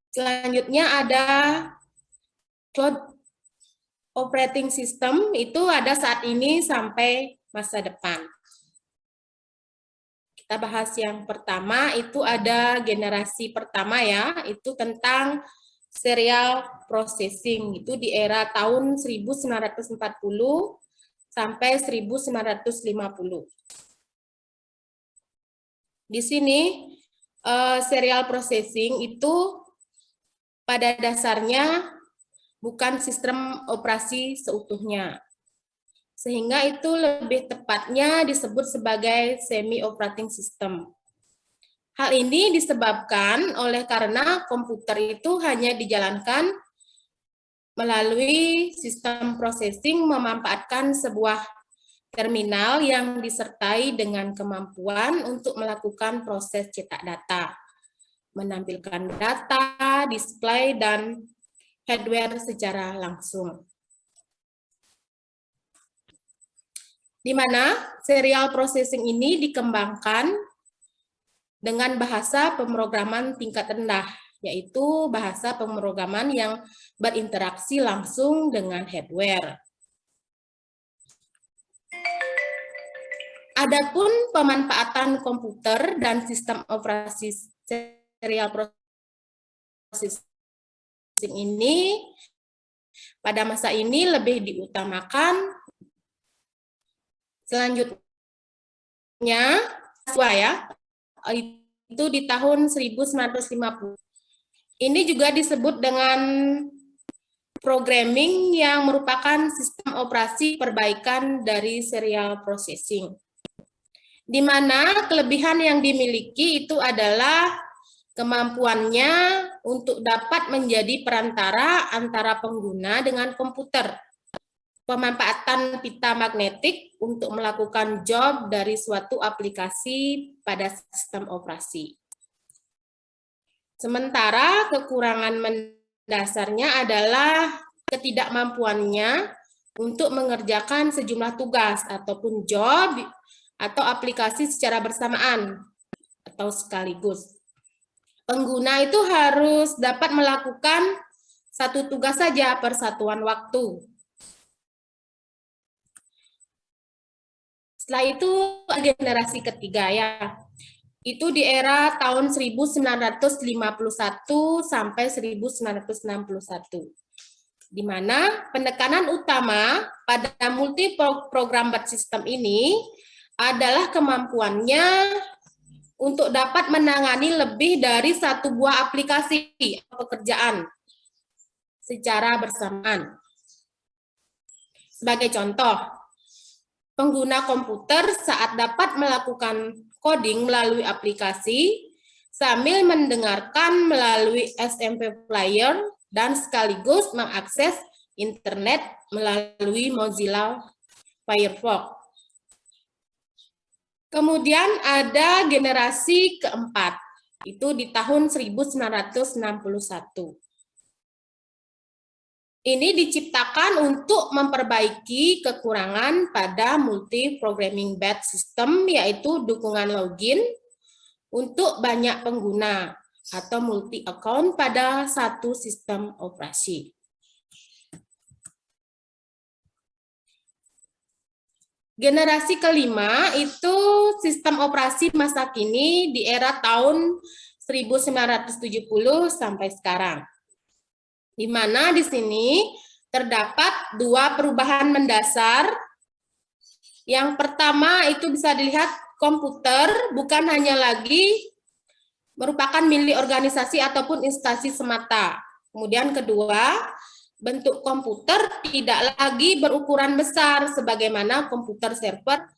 Selanjutnya ada cloud operating system, itu ada saat ini sampai masa depan. Kita bahas yang pertama, itu ada generasi pertama, ya, itu tentang serial processing, itu di era tahun 1940 sampai 1950. Di sini serial processing itu pada dasarnya bukan sistem operasi seutuhnya, sehingga itu lebih tepatnya disebut sebagai semi operating system. Hal ini disebabkan oleh karena komputer itu hanya dijalankan melalui sistem processing memanfaatkan sebuah terminal yang disertai dengan kemampuan untuk melakukan proses cetak data, menampilkan data, display, dan hardware secara langsung. Di mana serial processing ini dikembangkan dengan bahasa pemrograman tingkat rendah, yaitu bahasa pemrograman yang berinteraksi langsung dengan hardware. Adapun pemanfaatan komputer dan sistem operasi serial processing ini pada masa ini lebih diutamakan. Selanjutnya, itu di tahun 1950. Ini juga disebut dengan programming yang merupakan sistem operasi perbaikan dari serial processing. Di mana kelebihan yang dimiliki itu adalah kemampuannya untuk dapat menjadi perantara antara pengguna dengan komputer. Pemanfaatan pita magnetik untuk melakukan job dari suatu aplikasi pada sistem operasi. Sementara kekurangan mendasarnya adalah ketidakmampuannya untuk mengerjakan sejumlah tugas ataupun job atau aplikasi secara bersamaan atau sekaligus. Pengguna itu harus dapat melakukan satu tugas saja per satuan waktu. Setelah itu generasi ketiga ya. Itu di era tahun 1951 sampai 1961. Di mana penekanan utama pada multi program batch system ini adalah kemampuannya untuk dapat menangani lebih dari satu buah aplikasi atau pekerjaan secara bersamaan. Sebagai contoh, pengguna komputer saat dapat melakukan coding melalui aplikasi sambil mendengarkan melalui SMP Player dan sekaligus mengakses internet melalui Mozilla Firefox. Kemudian ada generasi keempat, itu di tahun 1961. Ini diciptakan untuk memperbaiki kekurangan pada multi-programming batch system, yaitu dukungan login untuk banyak pengguna atau multi-account pada satu sistem operasi. Generasi kelima itu sistem operasi masa kini di era tahun 1970 sampai sekarang. Di mana di sini terdapat dua perubahan mendasar. Yang pertama itu bisa dilihat komputer bukan hanya lagi merupakan milik organisasi ataupun instansi semata. Kemudian kedua, bentuk komputer tidak lagi berukuran besar sebagaimana komputer server,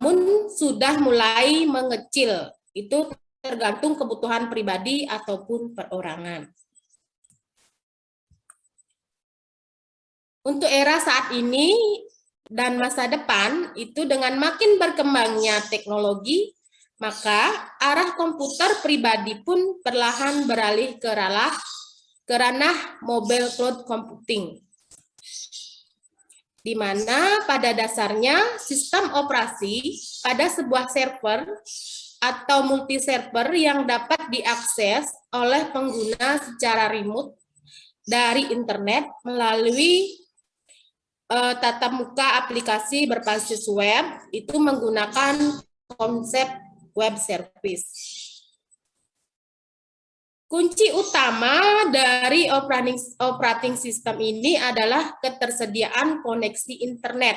namun sudah mulai mengecil. Itu tergantung kebutuhan pribadi ataupun perorangan. Untuk era saat ini dan masa depan, itu dengan makin berkembangnya teknologi, maka arah komputer pribadi pun perlahan beralih ke ranah mobile cloud computing, di mana pada dasarnya sistem operasi pada sebuah server atau multi server yang dapat diakses oleh pengguna secara remote dari internet melalui tatap muka aplikasi berbasis web, itu menggunakan konsep web service. Kunci utama dari operating system ini adalah ketersediaan koneksi internet.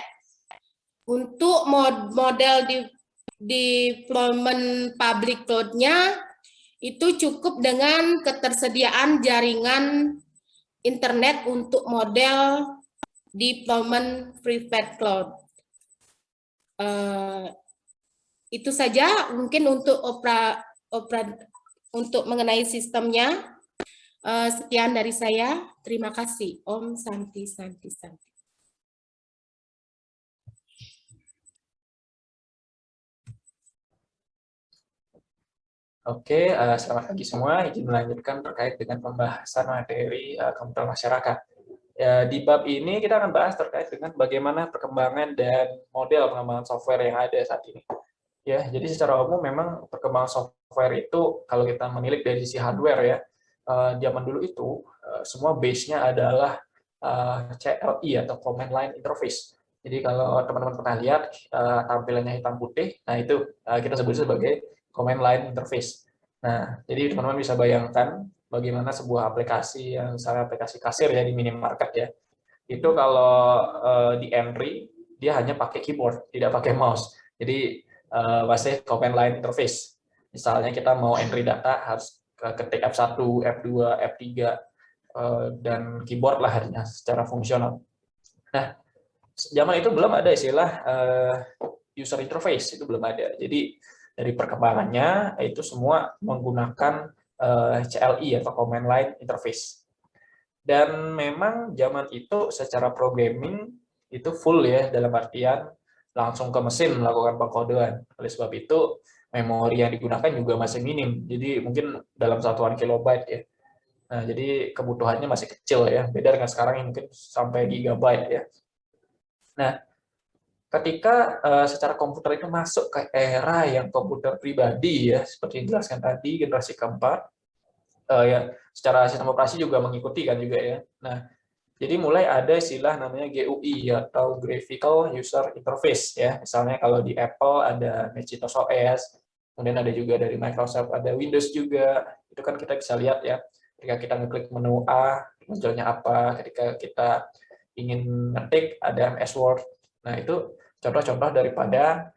Untuk model deployment public cloud-nya itu cukup dengan ketersediaan jaringan internet untuk model deployment private cloud. Itu saja mungkin untuk untuk mengenai sistemnya. Sekian dari saya. Terima kasih. Om Santi Santi Santi. Oke, selamat pagi semua. Izin melanjutkan terkait dengan pembahasan materi komputer masyarakat. Ya, di bab ini kita akan bahas terkait dengan bagaimana perkembangan dan model pengembangan software yang ada saat ini. Ya, jadi secara umum memang perkembangan software itu kalau kita menilik dari sisi hardware ya, zaman dulu itu semua base-nya adalah CLI atau Command Line Interface. Jadi kalau teman-teman pernah lihat tampilannya hitam putih, nah itu kita sebut sebagai Command Line Interface. Nah, jadi teman-teman bisa bayangkan bagaimana sebuah aplikasi yang misalnya aplikasi kasir ya di minimarket ya, itu kalau di entry dia hanya pakai keyboard, tidak pakai mouse. Jadi masih command line interface. Misalnya kita mau entry data harus ketik F1, F2, F3 dan keyboard lah hanya secara fungsional. Nah, zaman itu belum ada istilah user interface, itu belum ada. Jadi dari perkembangannya itu semua menggunakan CLI atau command line interface. Dan memang zaman itu secara programming itu full ya, dalam artian langsung ke mesin melakukan pengkodean. Oleh sebab itu memori yang digunakan juga masih minim. Jadi mungkin dalam satuan kilobyte ya. Nah, jadi kebutuhannya masih kecil ya. Beda dengan sekarang yang mungkin sampai gigabyte ya. Nah, ketika secara komputer itu masuk ke era yang komputer pribadi ya, seperti yang dijelaskan tadi, generasi keempat, ya secara sistem operasi juga mengikuti kan juga ya. Nah, jadi mulai ada istilah namanya GUI atau Graphical User Interface ya. Misalnya kalau di Apple ada Macintosh OS, kemudian ada juga dari Microsoft ada Windows juga. Itu kan kita bisa lihat ya. Ketika kita ngeklik menu A, munculnya apa. Ketika kita ingin ngetik ada MS Word. Nah, itu contoh-contoh daripada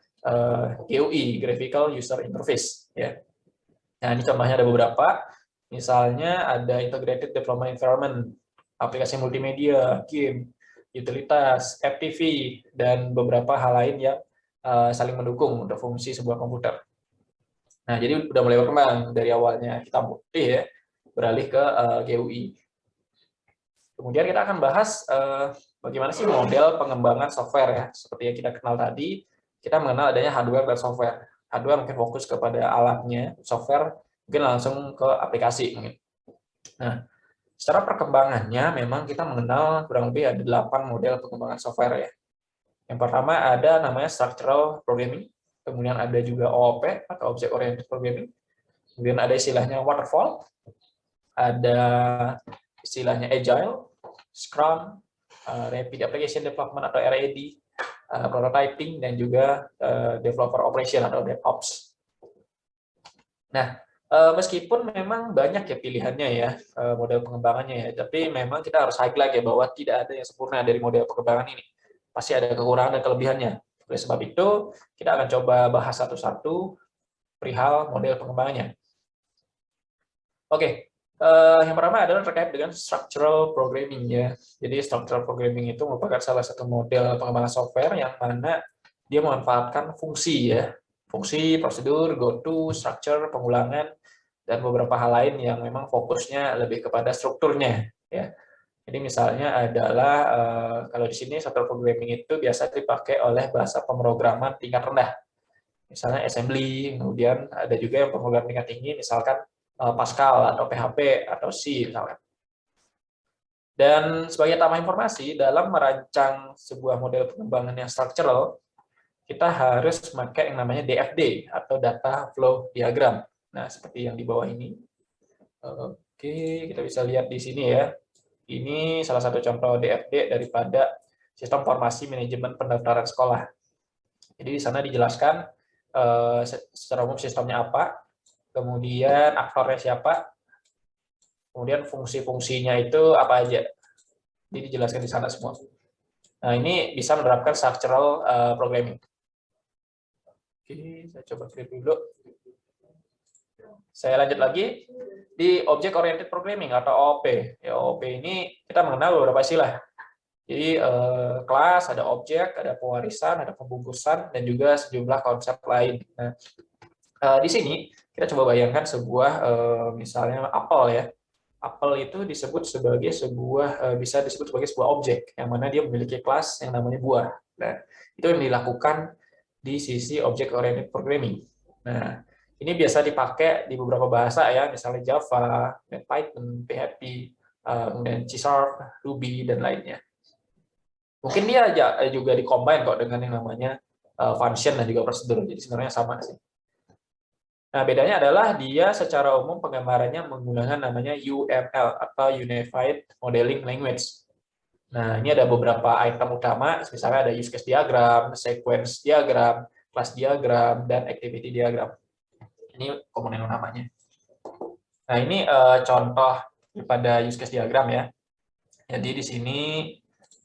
GUI, Graphical User Interface ya. Nah, ini contohnya ada beberapa. Misalnya ada Integrated Development Environment, aplikasi multimedia, game, utilitas, app TV, dan beberapa hal lain yang saling mendukung untuk fungsi sebuah komputer. Nah, jadi udah mulai berkembang dari awalnya hitam putih ya, beralih ke GUI. Kemudian kita akan bahas bagaimana sih model pengembangan software ya. Seperti yang kita kenal tadi, kita mengenal adanya hardware dan software. Hardware mungkin fokus kepada alatnya, software mungkin langsung ke aplikasi mungkin. Nah, secara perkembangannya memang kita mengenal kurang lebih ada 8 model pengembangan software ya. Yang pertama ada namanya structural programming, kemudian ada juga OOP atau object oriented programming. Kemudian ada istilahnya waterfall, ada istilahnya agile, scrum, rapid application development atau RAD, prototyping, dan juga developer operation atau DevOps. Nah, meskipun memang banyak ya pilihannya ya, model pengembangannya ya, tapi memang kita harus highlight ya bahwa tidak ada yang sempurna dari model pengembangan ini. Pasti ada kekurangan dan kelebihannya. Oleh sebab itu, kita akan coba bahas satu-satu perihal model pengembangannya. Oke, yang pertama adalah terkait dengan structural programming ya. Jadi structural programming itu merupakan salah satu model pengembangan software yang mana dia memanfaatkan fungsi ya, fungsi, prosedur, goto, structure, pengulangan, dan beberapa hal lain yang memang fokusnya lebih kepada strukturnya ya. Jadi misalnya adalah kalau di sini structural programming itu biasa dipakai oleh bahasa pemrograman tingkat rendah. Misalnya assembly, kemudian ada juga yang pemrograman tingkat tinggi misalkan Pascal atau PHP atau C misalkan. Dan sebagai tambahan informasi, dalam merancang sebuah model pengembangan yang structural, kita harus memakai yang namanya DFD atau Data Flow Diagram. Nah, seperti yang di bawah ini. Oke, kita bisa lihat di sini ya. Ini salah satu contoh DFD daripada sistem informasi manajemen pendaftaran sekolah. Jadi di sana dijelaskan secara umum sistemnya apa, kemudian aktornya siapa, kemudian fungsi-fungsinya itu apa aja. Jadi dijelaskan di sana semua. Nah, ini bisa menerapkan structural programming. Oke, saya coba clear dulu. Saya lanjut lagi di Object Oriented Programming atau OOP. Ya, OOP ini kita mengenal beberapa istilah. Jadi kelas, ada objek, ada pewarisan, ada pembungkusan, dan juga sejumlah konsep lain. Nah, di sini kita coba bayangkan sebuah misalnya apel ya. Apel itu disebut sebagai sebuah bisa disebut sebagai sebuah objek yang mana dia memiliki kelas yang namanya buah. Nah, itu yang dilakukan di sisi Object Oriented Programming. Nah, Ini biasa dipakai di beberapa bahasa ya, misalnya Java, Python, PHP, kemudian C#, Ruby, dan lainnya. Mungkin dia juga dikombin kok dengan yang namanya function dan juga prosedur, jadi sebenarnya sama sih. Nah, bedanya adalah dia secara umum penggambarannya menggunakan namanya UML atau Unified Modeling Language. Nah, ini ada beberapa item utama, misalnya ada use case diagram, sequence diagram, class diagram, dan activity diagram. Ini komponen utamanya. Nah, ini contoh daripada use case diagram ya. Jadi di sini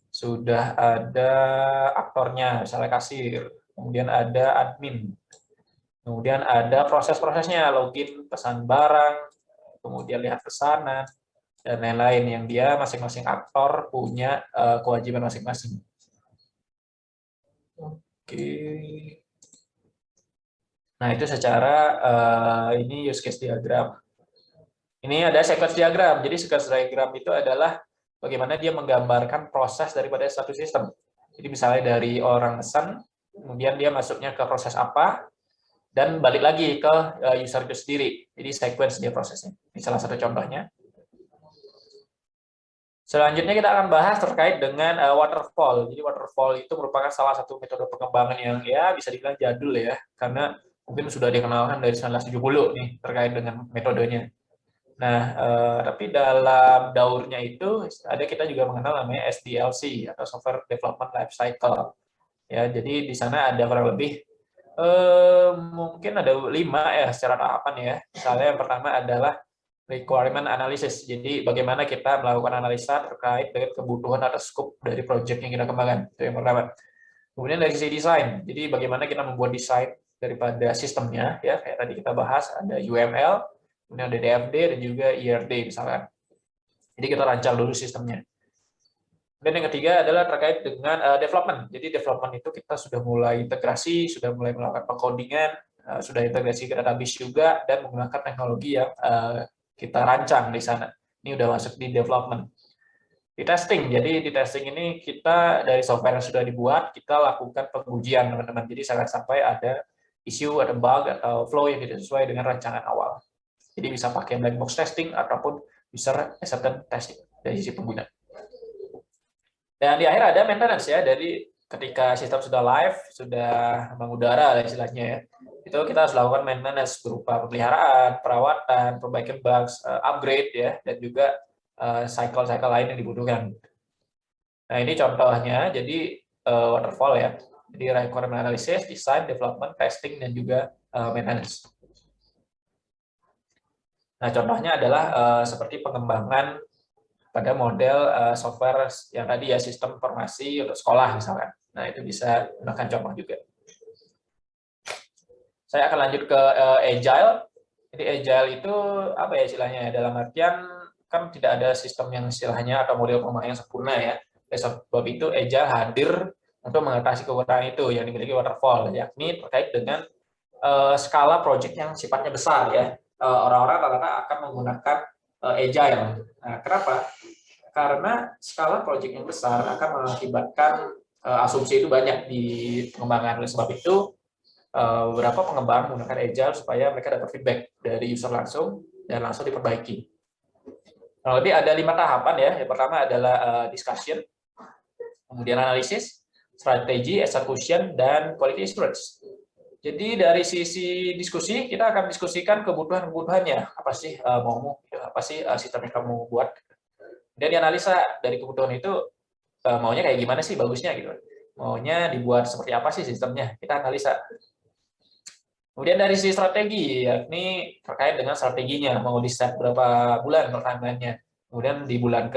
sudah ada aktornya, misalnya kasir, kemudian ada admin, kemudian ada proses-prosesnya, login, pesan barang, kemudian lihat pesanan, dan lain-lain yang dia masing-masing aktor punya kewajiban masing-masing. Oke. Nah, itu secara ini use case diagram. Ini ada sequence diagram. Jadi sequence diagram itu adalah bagaimana dia menggambarkan proses daripada satu sistem. Jadi misalnya dari orang pesan, kemudian dia masuknya ke proses apa, dan balik lagi ke user itu sendiri. Jadi sequence dia prosesnya. Ini salah satu contohnya. Selanjutnya kita akan bahas terkait dengan waterfall. Jadi waterfall itu merupakan salah satu metode pengembangan yang ya bisa dibilang jadul ya, karena mungkin sudah dikenalkan dari 1970 nih terkait dengan metodenya. Nah, tapi dalam daurnya itu ada kita juga mengenal namanya SDLC atau Software Development Life Cycle. Ya, jadi di sana ada kurang lebih mungkin ada 5 ya secara tahapan ya. Misalnya yang pertama adalah requirement analysis. Jadi bagaimana kita melakukan analisa terkait dengan kebutuhan atau scope dari project yang kita kembangkan. Itu yang pertama. Kemudian dari sisi desain. Jadi bagaimana kita membuat desain daripada sistemnya ya, kayak tadi kita bahas ada UML, kemudian ada DFD dan juga IRD misalkan. Jadi kita rancang dulu sistemnya. Dan yang ketiga adalah terkait dengan development. Jadi development itu kita sudah mulai integrasi, sudah mulai melakukan pengkodingan, sudah integrasi ke database juga, dan menggunakan teknologi yang kita rancang di sana. Ini udah masuk di development. Di testing, jadi di testing ini kita dari software yang sudah dibuat, kita lakukan pengujian teman-teman. Jadi jangan sampai ada issue, ada bug, atau flow yang tidak sesuai dengan rancangan awal. Jadi bisa pakai black box testing ataupun user acceptance testing dari sisi pengguna. Dan di akhir ada maintenance ya, dari ketika sistem sudah live, sudah mengudara istilahnya ya, itu kita harus lakukan maintenance berupa pemeliharaan, perawatan, perbaikan bugs, upgrade ya, dan juga cycle-cycle lain yang dibutuhkan. Nah ini contohnya, jadi waterfall ya, jadi requirement analysis, design, development, testing, dan juga maintenance. Nah contohnya adalah seperti pengembangan pada model software yang tadi ya, sistem informasi untuk sekolah misalkan. Nah itu bisa gunakan contoh juga. Saya akan lanjut ke agile. Jadi agile itu apa ya istilahnya? Dalam artian kan tidak ada sistem yang istilahnya atau model pengembangan yang sempurna ya. Oleh sebab itu agile hadir untuk mengatasi kekurangan itu yang dimiliki waterfall, yakni terkait dengan skala project yang sifatnya besar ya. Orang-orang rata-rata akan menggunakan agile. Nah, kenapa? Karena skala project yang besar akan mengakibatkan asumsi itu banyak di pengembangan. Oleh sebab itu, beberapa pengembang menggunakan agile supaya mereka dapat feedback dari user langsung dan langsung diperbaiki. Nah, lebih ada 5 tahapan ya. Yang pertama adalah discussion, kemudian analisis, strategi, execution, dan quality assurance. Jadi dari sisi diskusi, kita akan diskusikan kebutuhan-kebutuhannya. Apa sih maumu, apa sih sistem yang kamu buat. Dan dianalisa dari kebutuhan itu, maunya kayak gimana sih bagusnya gitu. Maunya dibuat seperti apa sih sistemnya, kita analisa. Kemudian dari sisi strategi, yakni terkait dengan strateginya, mau di-set berapa bulan pertamanya. Kemudian di bulan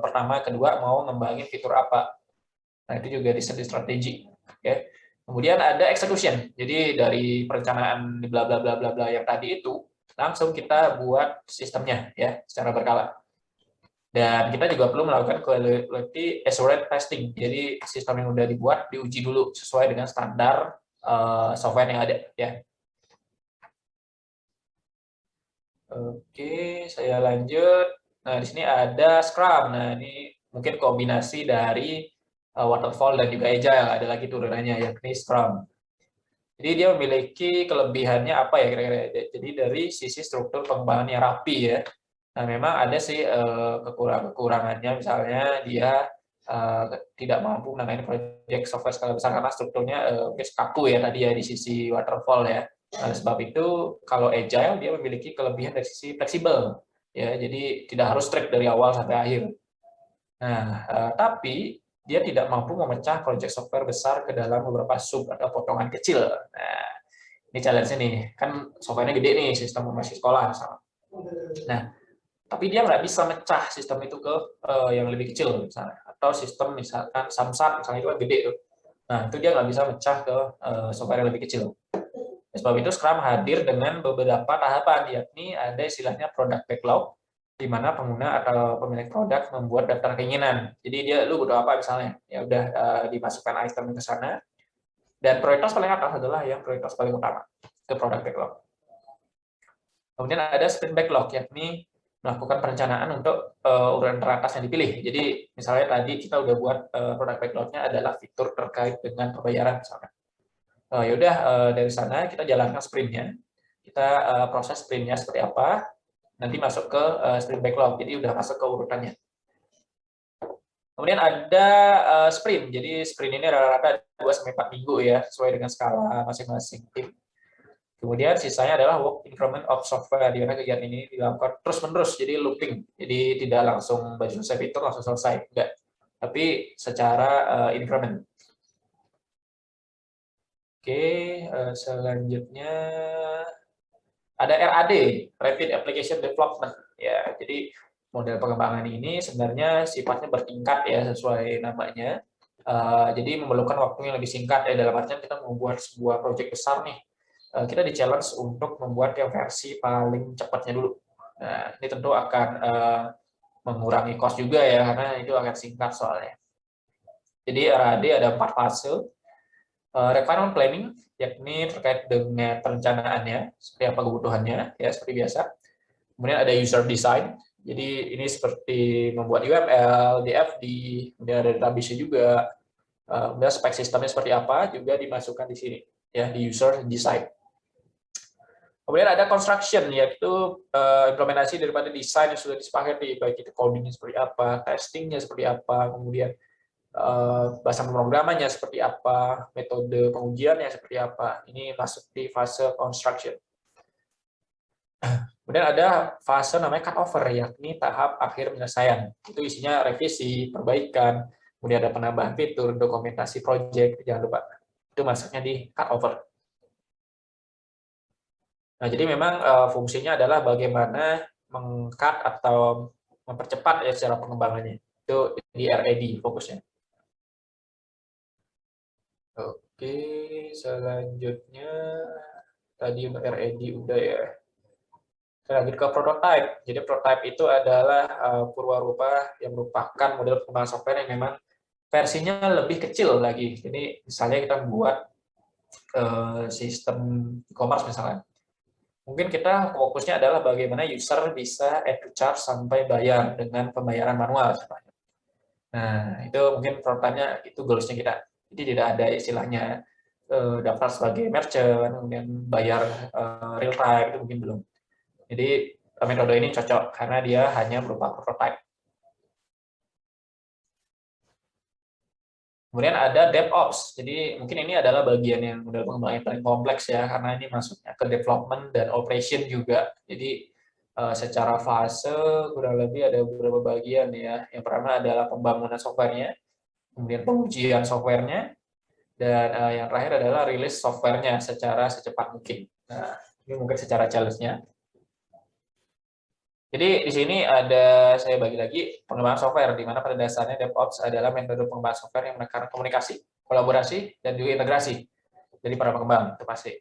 pertama, kedua mau ngembangin fitur apa. Nah itu juga di-set di strategi. Okay. Kemudian ada execution. Jadi dari perencanaan bla bla bla bla bla yang tadi itu langsung kita buat sistemnya ya secara berkala. Dan kita juga perlu melakukan quality assurance testing. Jadi sistem yang sudah dibuat diuji dulu sesuai dengan standar software yang ada ya. Oke, saya lanjut. Nah, di sini ada Scrum. Nah, ini mungkin kombinasi dari waterfall dan juga agile. Ada lagi turunannya yakni Scrum. Jadi dia memiliki kelebihannya apa ya kira-kira? Jadi dari sisi struktur pengembangannya rapi ya. Nah, memang ada sih kekurangannya, misalnya dia tidak mampu menangani proyek software skala besar karena strukturnya kaku ya tadi ya di sisi waterfall ya. Nah, sebab itu kalau agile dia memiliki kelebihan dari sisi fleksibel ya, jadi tidak harus strict dari awal sampai akhir. Nah, tapi dia tidak mampu memecah proyek software besar ke dalam beberapa sub atau potongan kecil. Nah, ini challenge-nya nih, kan software-nya gede nih, sistem informasi sekolah misalnya. Nah, tapi dia nggak bisa mecah sistem itu ke yang lebih kecil misalnya, atau sistem misalkan Samsat misalnya itu kan gede tuh. Nah, itu dia nggak bisa mecah ke software yang lebih kecil. Sebab itu Scrum hadir dengan beberapa tahapan, yakni ada istilahnya product backlog, di mana pengguna atau pemilik produk membuat daftar keinginan. Jadi dia, lu butuh apa misalnya, ya udah dimasukkan item ke sana. Dan prioritas paling atas adalah yang prioritas paling utama, ke product backlog. Kemudian ada sprint backlog, yakni melakukan perencanaan untuk urutan teratas yang dipilih. Jadi misalnya tadi kita udah buat product backlog-nya adalah fitur terkait dengan pembayaran misalnya. Ya udah dari sana kita jalankan sprint-nya. Kita proses sprint-nya seperti apa, nanti masuk ke sprint backlog. Jadi udah masuk ke urutannya. Kemudian ada sprint. Jadi sprint ini rata-rata 2-4 minggu ya, sesuai dengan skala masing-masing tim. Kemudian sisanya adalah work increment of software, di mana kegiatan ini dilakukan terus-menerus, jadi looping. Jadi tidak langsung baru selesai fitur langsung selesai, enggak. Tapi secara increment. Oke, selanjutnya ada RAD, Rapid Application Development. Ya, jadi model pengembangan ini sebenarnya sifatnya bertingkat ya sesuai namanya. Jadi memerlukan waktu yang lebih singkat ya, dalam artian kita membuat sebuah proyek besar nih. Kita di-challenge untuk membuat yang versi paling cepatnya dulu. Nah, ini tentu akan mengurangi cost juga ya, karena itu akan singkat soalnya. Jadi RAD ada 4 fase. Requirement planning, yakni terkait dengan perencanaannya, seperti apa kebutuhannya, ya seperti biasa. Kemudian ada user design, jadi ini seperti membuat UML, DFD, kemudian ada database juga, kemudian spek sistemnya seperti apa, juga dimasukkan di sini, ya di user design. Kemudian ada construction, yaitu implementasi daripada desain yang sudah disepakati, baik itu codingnya seperti apa, testingnya seperti apa, kemudian bahasa pemrogramannya seperti apa, metode pengujiannya seperti apa. Ini masuk di fase construction. Kemudian ada fase namanya cutover, yakni tahap akhir penyelesaian. Itu isinya revisi, perbaikan, kemudian ada penambahan fitur, dokumentasi project, jangan lupa. Itu masuknya di cutover. Nah, jadi memang fungsinya adalah bagaimana meng-cut atau mempercepat ya secara pengembangannya. Itu di RAD fokusnya. Oke, selanjutnya tadi untuk RAD udah ya. Lanjut ke prototype. Jadi prototype itu adalah purwarupa yang merupakan model pengembangan software yang memang versinya lebih kecil lagi. Jadi misalnya kita membuat sistem e-commerce misalnya. Mungkin kita fokusnya adalah bagaimana user bisa add to chart sampai bayar dengan pembayaran manual. Nah, itu mungkin prototype-nya, itu goals-nya kita. Jadi tidak ada istilahnya daftar sebagai merchant, kemudian bayar real time, itu mungkin belum. Jadi metode ini cocok karena dia hanya berupa prototype. Kemudian ada DevOps. Jadi mungkin ini adalah bagian yang model pengembangan paling kompleks ya, karena ini masuknya ke development dan operation juga. Jadi secara fase kurang lebih ada beberapa bagian ya. Yang pertama adalah pembangunan softwarenya, kemudian pengujian softwarenya, dan yang terakhir adalah rilis softwarenya secara secepat mungkin. Nah, ini mungkin secara challenge-nya. Jadi di sini ada, saya bagi lagi pengembangan software, di mana pada dasarnya DevOps adalah metode pengembangan software yang menekan komunikasi, kolaborasi, dan juga integrasi dari para pengembang, itu pasti.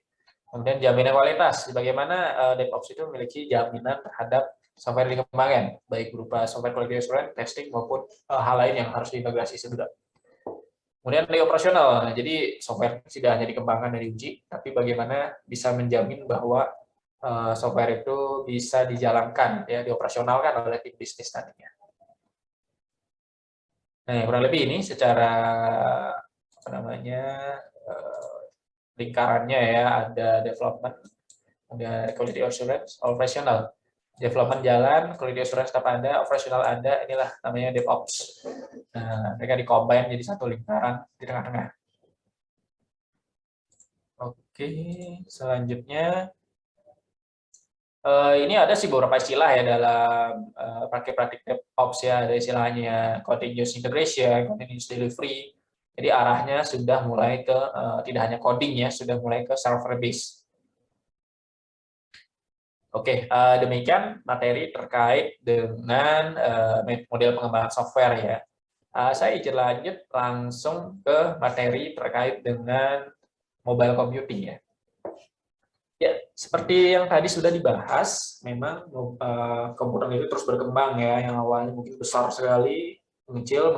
Kemudian jaminan kualitas, bagaimana DevOps itu memiliki jaminan terhadap software yang dikembangkan, baik berupa software quality assurance, testing, maupun hal lain yang harus diintegrasi segera. Kemudian di operasional, jadi software tidak hanya dikembangkan dan diuji, tapi bagaimana bisa menjamin bahwa software itu bisa dijalankan, ya, dioperasionalkan oleh tim bisnis nantinya. Nah, kurang lebih ini secara apa namanya lingkarannya ya, ada development, ada quality assurance, operational. Development jalan, quality assurance tetap ada, operational ada, inilah namanya DevOps. Nah, mereka di-combine jadi satu lingkaran di tengah-tengah. Oke, selanjutnya ini ada sih beberapa istilah ya dalam praktik-praktik DevOps ya, ada istilahnya continuous integration, continuous delivery. Jadi arahnya sudah mulai ke tidak hanya coding ya, sudah mulai ke server base. Oke, demikian materi terkait dengan model pengembangan software ya. Saya izin lanjut langsung ke materi terkait dengan mobile computing ya. Ya, seperti yang tadi sudah dibahas, memang komputer itu terus berkembang ya, yang awalnya mungkin besar sekali, mengecil,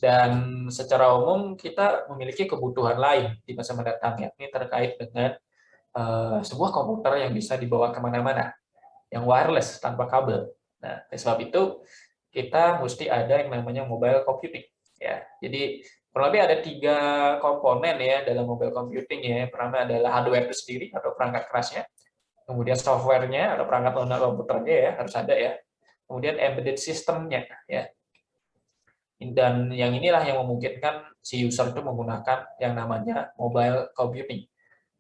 dan secara umum kita memiliki kebutuhan lain di masa mendatang, yakni terkait dengan sebuah komputer yang bisa dibawa kemana-mana, yang wireless tanpa kabel. Nah, oleh sebab itu kita mesti ada yang namanya mobile computing. Ya, jadi kurang lebih ada 3 komponen ya dalam mobile computing ya. Yang pertama adalah hardware itu sendiri atau perangkat kerasnya, kemudian softwarenya atau perangkat lunak komputernya ya harus ada ya, kemudian embedded systemnya ya. Dan yang inilah yang memungkinkan si user itu menggunakan yang namanya mobile computing.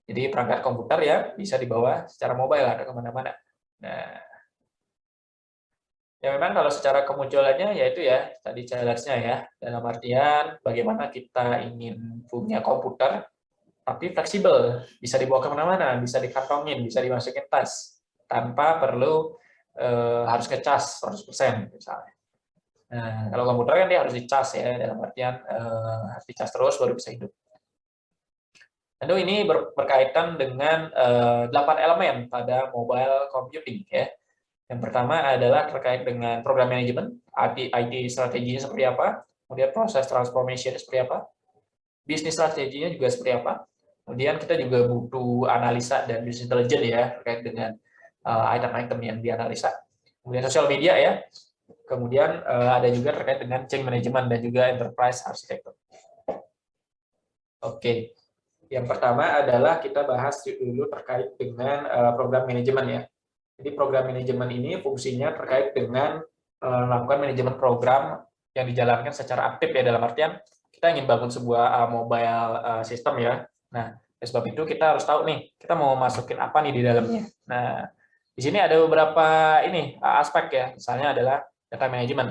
Jadi perangkat komputer ya bisa dibawa secara mobile atau kemana-mana. Nah, ya memang kalau secara kemunculannya yaitu ya tadi jelasnya ya, dalam artian bagaimana kita ingin punya komputer tapi fleksibel, bisa dibawa kemana-mana, bisa dikantongin, bisa dimasukin tas tanpa perlu harus ngecas 100% misalnya. Nah, kalau komputer kan dia harus dicas ya, dalam artian harus dicas terus baru bisa hidup. Tentu ini berkaitan dengan 8 elemen pada mobile computing ya. Yang pertama adalah terkait dengan program manajemen, IT strateginya seperti apa, kemudian proses transformation seperti apa, bisnis strateginya juga seperti apa, kemudian kita juga butuh analisa dan business intelligence ya, terkait dengan item-item yang dianalisa, kemudian sosial media ya, kemudian ada juga terkait dengan change management dan juga enterprise architecture. Oke, yang pertama adalah kita bahas dulu terkait dengan program manajemen ya. Jadi program manajemen ini fungsinya terkait dengan melakukan manajemen program yang dijalankan secara aktif ya, dalam artian kita ingin bangun sebuah mobile system ya. Nah, oleh sebab itu kita harus tahu nih kita mau masukin apa nih di dalamnya. Nah, di sini ada beberapa ini aspek ya, misalnya adalah data management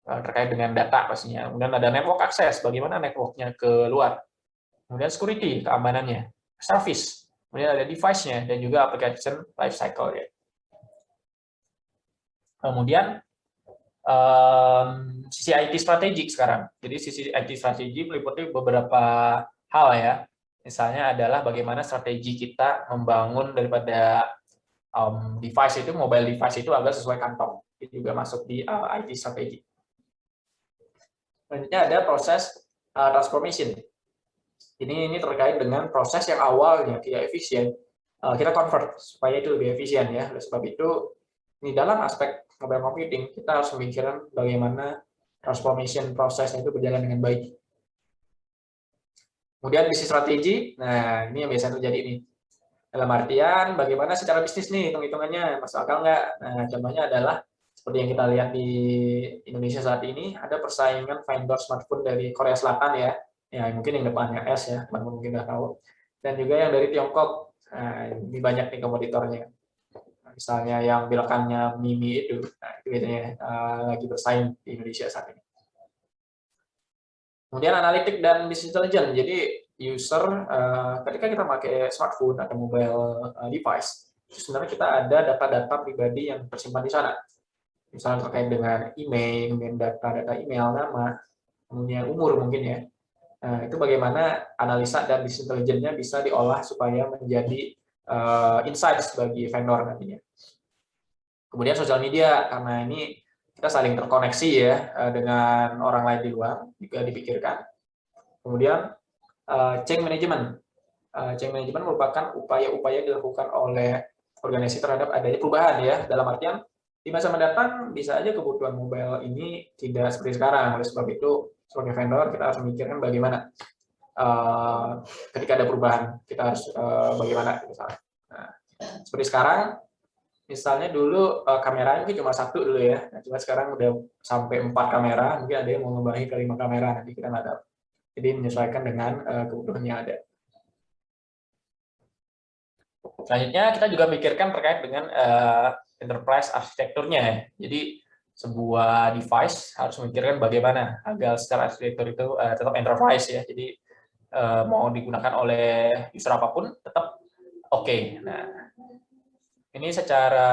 terkait dengan data pastinya. Kemudian ada network access, bagaimana networknya ke luar. Kemudian security, keamanannya, service. Kemudian ada device-nya, dan juga application lifecycle. Ya. Kemudian, sisi IT strategik sekarang. Jadi sisi IT strategi meliputi beberapa hal ya. Misalnya adalah bagaimana strategi kita membangun daripada device itu, mobile device itu agar sesuai kantong. Itu juga masuk di IT strategi. Selanjutnya ada proses transformation. Ini terkait dengan proses yang awalnya tidak efisien, kita convert supaya itu lebih efisien ya. Oleh sebab itu, di dalam aspek mobile computing, kita harus memikirkan bagaimana transformation prosesnya itu berjalan dengan baik. Kemudian bisnis strategi, nah ini yang biasa terjadi nih. Dalam artian, bagaimana secara bisnis nih, hitung-hitungannya, masuk akal nggak? Nah, contohnya adalah, seperti yang kita lihat di Indonesia saat ini, ada persaingan vendor smartphone dari Korea Selatan ya, mungkin yang depannya S ya, teman-teman mungkin udah tahu. Dan juga yang dari Tiongkok, ini banyak nih kompetitornya. Misalnya yang belakangnya Mimi itu, itu biasanya lagi bersaing di Indonesia saat ini. Kemudian analitik dan business intelligence, jadi user ketika kita pakai smartphone atau mobile device, itu sebenarnya kita ada data-data pribadi yang tersimpan di sana. Misalnya terkait dengan email, kemudian data email, nama, kemudian umur mungkin ya. Nah, itu bagaimana analisa dan business intelligence-nya bisa diolah supaya menjadi insights bagi vendor nantinya. Kemudian sosial media, karena ini kita saling terkoneksi ya dengan orang lain di luar, juga dipikirkan. Kemudian change management. Change management merupakan upaya-upaya dilakukan oleh organisasi terhadap adanya perubahan ya, dalam artian di masa mendatang bisa aja kebutuhan mobile ini tidak seperti sekarang. Oleh sebab itu, sebagai vendor kita harus memikirkan bagaimana ketika ada perubahan kita harus bagaimana misalnya. Nah, seperti sekarang misalnya dulu kameranya mungkin cuma satu dulu ya, nah, cuma sekarang udah sampai 4 kamera, mungkin ada yang mau ngembangi ke 5 kamera, nanti kita nggak tahu. Jadi menyesuaikan dengan kebutuhan yang ada. Selanjutnya kita juga pikirkan terkait dengan enterprise arsitekturnya ya. Jadi sebuah device harus memikirkan bagaimana agar secara arsitektur itu tetap enterprise ya. Jadi mau digunakan oleh user apapun tetap oke. Nah, ini secara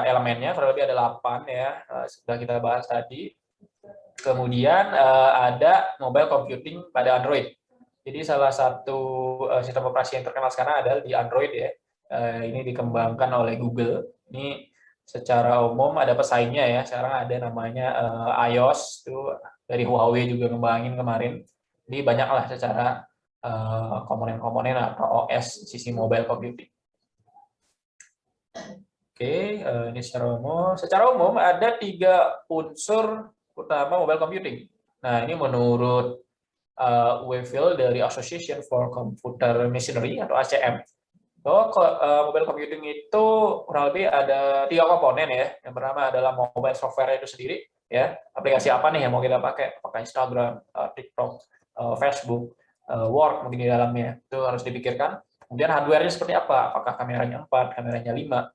elemennya kurang lebih ada 8 ya, sudah kita bahas tadi. Kemudian ada mobile computing pada Android. Jadi salah satu sistem operasi yang terkenal sekarang adalah di Android ya. Ini dikembangkan oleh Google. Ini secara umum ada pesaingnya ya. Sekarang ada namanya iOS, itu dari Huawei juga ngembangin kemarin. Jadi banyaklah secara komponen-komponen atau OS sisi mobile computing. Oke, ini secara umum. Secara umum ada 3 unsur utama mobile computing. Nah, ini menurut Wavell dari Association for Computer Machinery atau ACM. Mobile computing itu kurang lebih ada 3 komponen ya. Yang pertama adalah mobile software itu sendiri, ya. Aplikasi apa nih yang mau kita pakai? Apakah Instagram, TikTok, Facebook, Word mungkin di dalamnya. Itu harus dipikirkan. Kemudian hardware-nya seperti apa? Apakah kameranya 4, kameranya 5?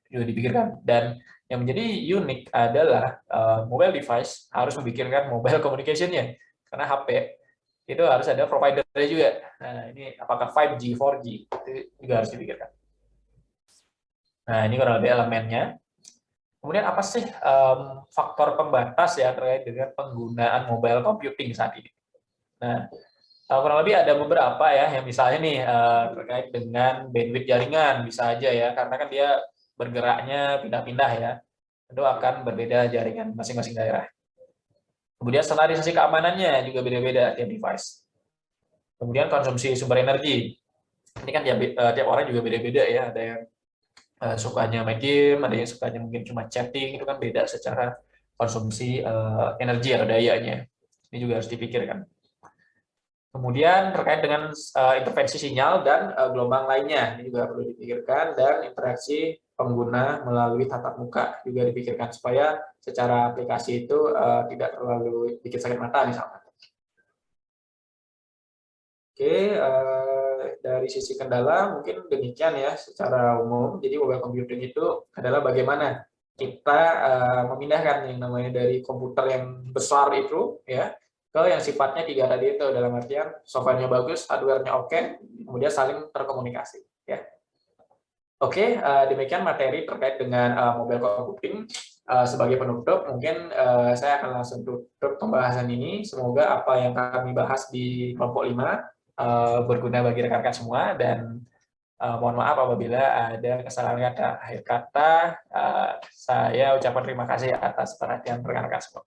Juga dipikirkan. Dan yang menjadi unik adalah mobile device harus memikirkan mobile communication-nya. Karena HP itu harus ada provider-nya juga. Nah, ini apakah 5G, 4G, itu juga harus dipikirkan. Nah, ini kurang lebih elemennya. Kemudian apa sih faktor pembatas ya terkait dengan penggunaan mobile computing saat ini? Nah, kurang lebih ada beberapa ya, yang misalnya nih terkait dengan bandwidth jaringan, bisa aja ya, karena kan dia bergeraknya pindah-pindah ya, itu akan berbeda jaringan masing-masing daerah. Kemudian standarisasi keamanannya juga beda-beda tiap device. Kemudian konsumsi sumber energi. Ini kan tiap orang juga beda-beda ya. Ada yang sukanya main game, ada yang sukanya mungkin cuma chatting, itu kan beda secara konsumsi energi atau dayanya. Ini juga harus dipikirkan. Kemudian terkait dengan intervensi sinyal dan gelombang lainnya, ini juga perlu dipikirkan, dan interaksi pengguna melalui tatap muka juga dipikirkan supaya secara aplikasi itu tidak terlalu bikin sakit mata misalnya. Oke, dari sisi kendala mungkin demikian ya secara umum. Jadi mobile computing itu adalah bagaimana kita memindahkan yang namanya dari komputer yang besar itu ya ke yang sifatnya 3 tadi itu, dalam artian software-nya bagus, hardware-nya oke, kemudian saling terkomunikasi ya. Oke, demikian materi terkait dengan mobile computing. Sebagai penutup, mungkin saya akan langsung tutup pembahasan ini. Semoga apa yang kami bahas di kelompok 5 berguna bagi rekan-rekan semua, dan mohon maaf apabila ada kesalahan kata akhir kata. Saya ucapkan terima kasih atas perhatian rekan-rekan semua.